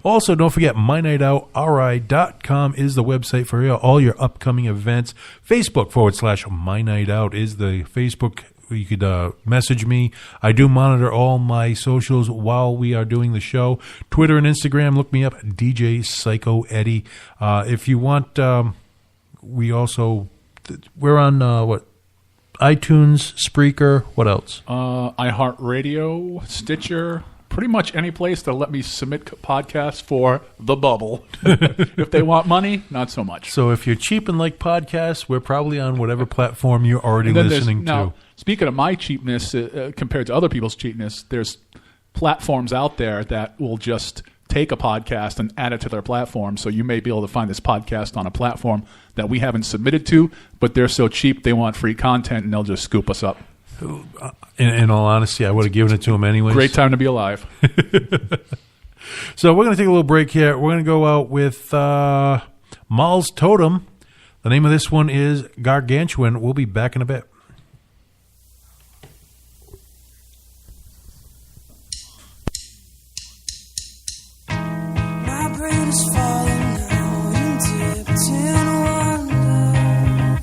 Also, don't forget, mynightoutri.com is the website for all your upcoming events. Facebook.com/mynightout is the Facebook. You could message me. I do monitor all my socials while we are doing the show. Twitter and Instagram, look me up, DJ Psycho Eddie. If you want, we're on, iTunes, Spreaker, what else? iHeartRadio, Stitcher, pretty much any place to let me submit podcasts for the bubble. If they want money, not so much. So if you're cheap and like podcasts, we're probably on whatever platform you're already listening to. Now, speaking of my cheapness compared to other people's cheapness, there's platforms out there that will just take a podcast and add it to their platform. So you may be able to find this podcast on a platform that we haven't submitted to, but they're so cheap they want free content, and they'll just scoop us up. In all honesty, I would have given it to him anyways. Great time to be alive. So we're going to take a little break here. We're going to go out with Mal's Totem. The name of this one is Gargantuan. We'll be back in a bit. My brain is falling out in tipped in wonder.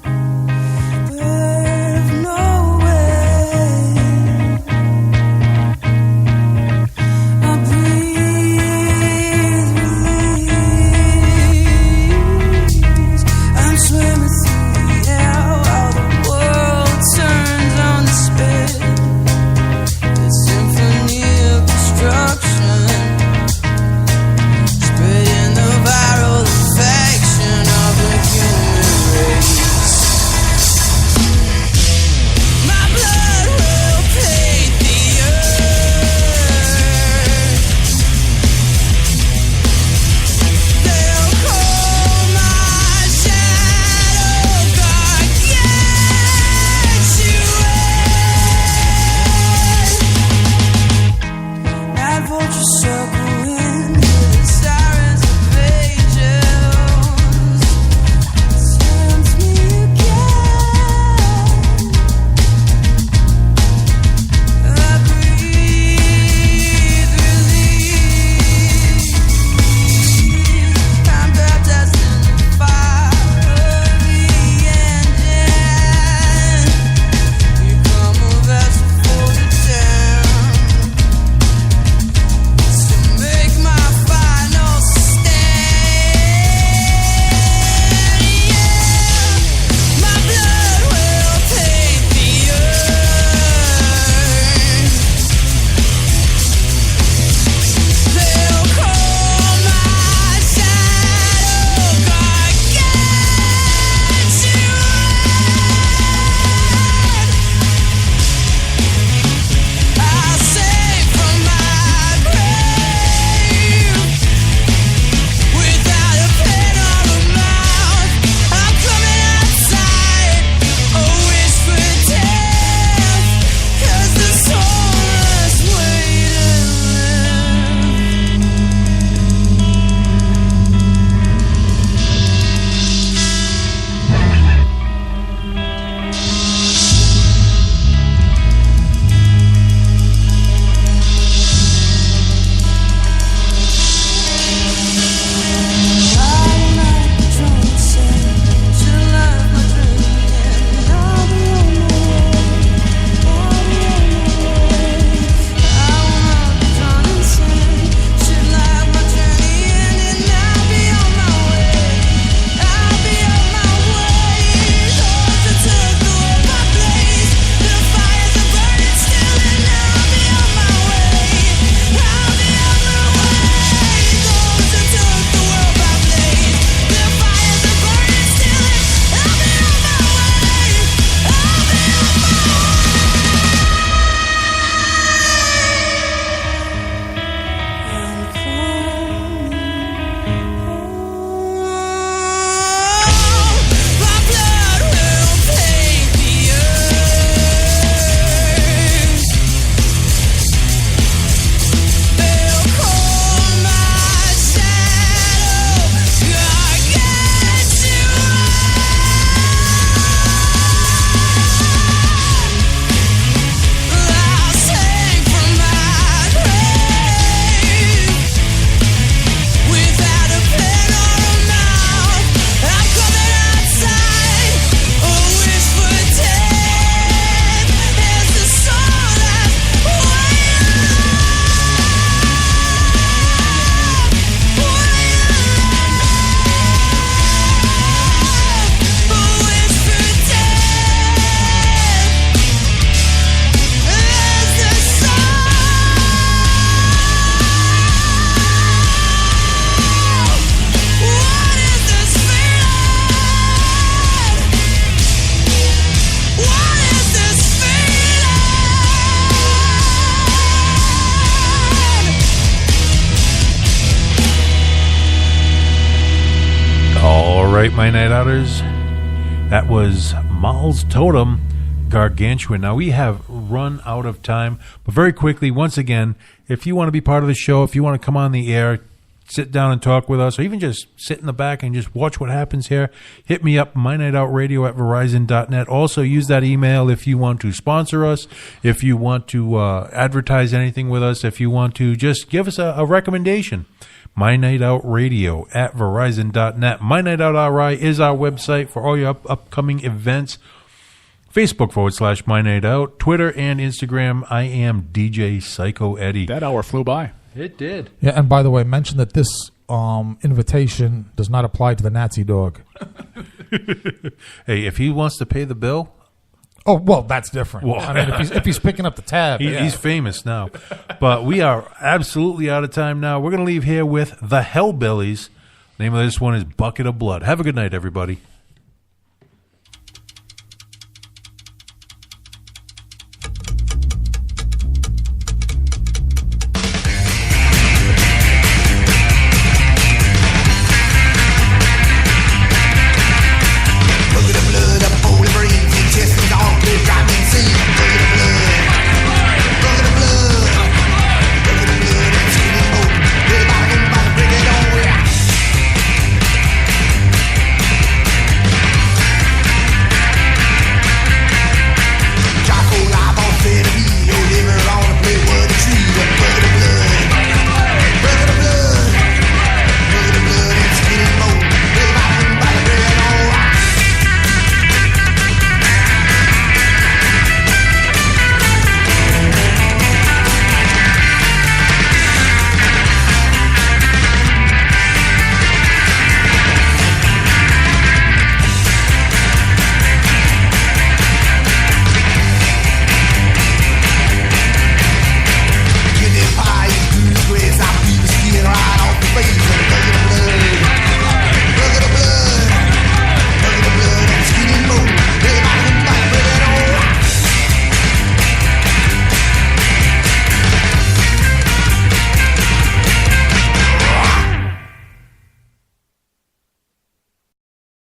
right, my night outers. That was Mal's Totem, Gargantuan. Now, we have run out of time, but very quickly, once again, if you want to be part of the show, if you want to come on the air, sit down and talk with us, or even just sit in the back and just watch what happens here, hit me up, mynightoutradio@verizon.net. Also, use that email if you want to sponsor us, if you want to advertise anything with us, if you want to just give us a recommendation. mynightoutradio@verizon.net. MyNightOutRI is our website for all your upcoming events. Facebook /MyNightOut. Twitter and Instagram, I am DJ Psycho Eddie. That hour flew by. It did. Yeah, and by the way, mention that this invitation does not apply to the Nazi dog. Hey, if he wants to pay the bill, Oh, well, that's different. Well, I mean, if he's picking up the tab, yeah. he's famous now. But we are absolutely out of time now. We're going to leave here with the Hellbillies. The name of this one is Bucket of Blood. Have a good night, everybody.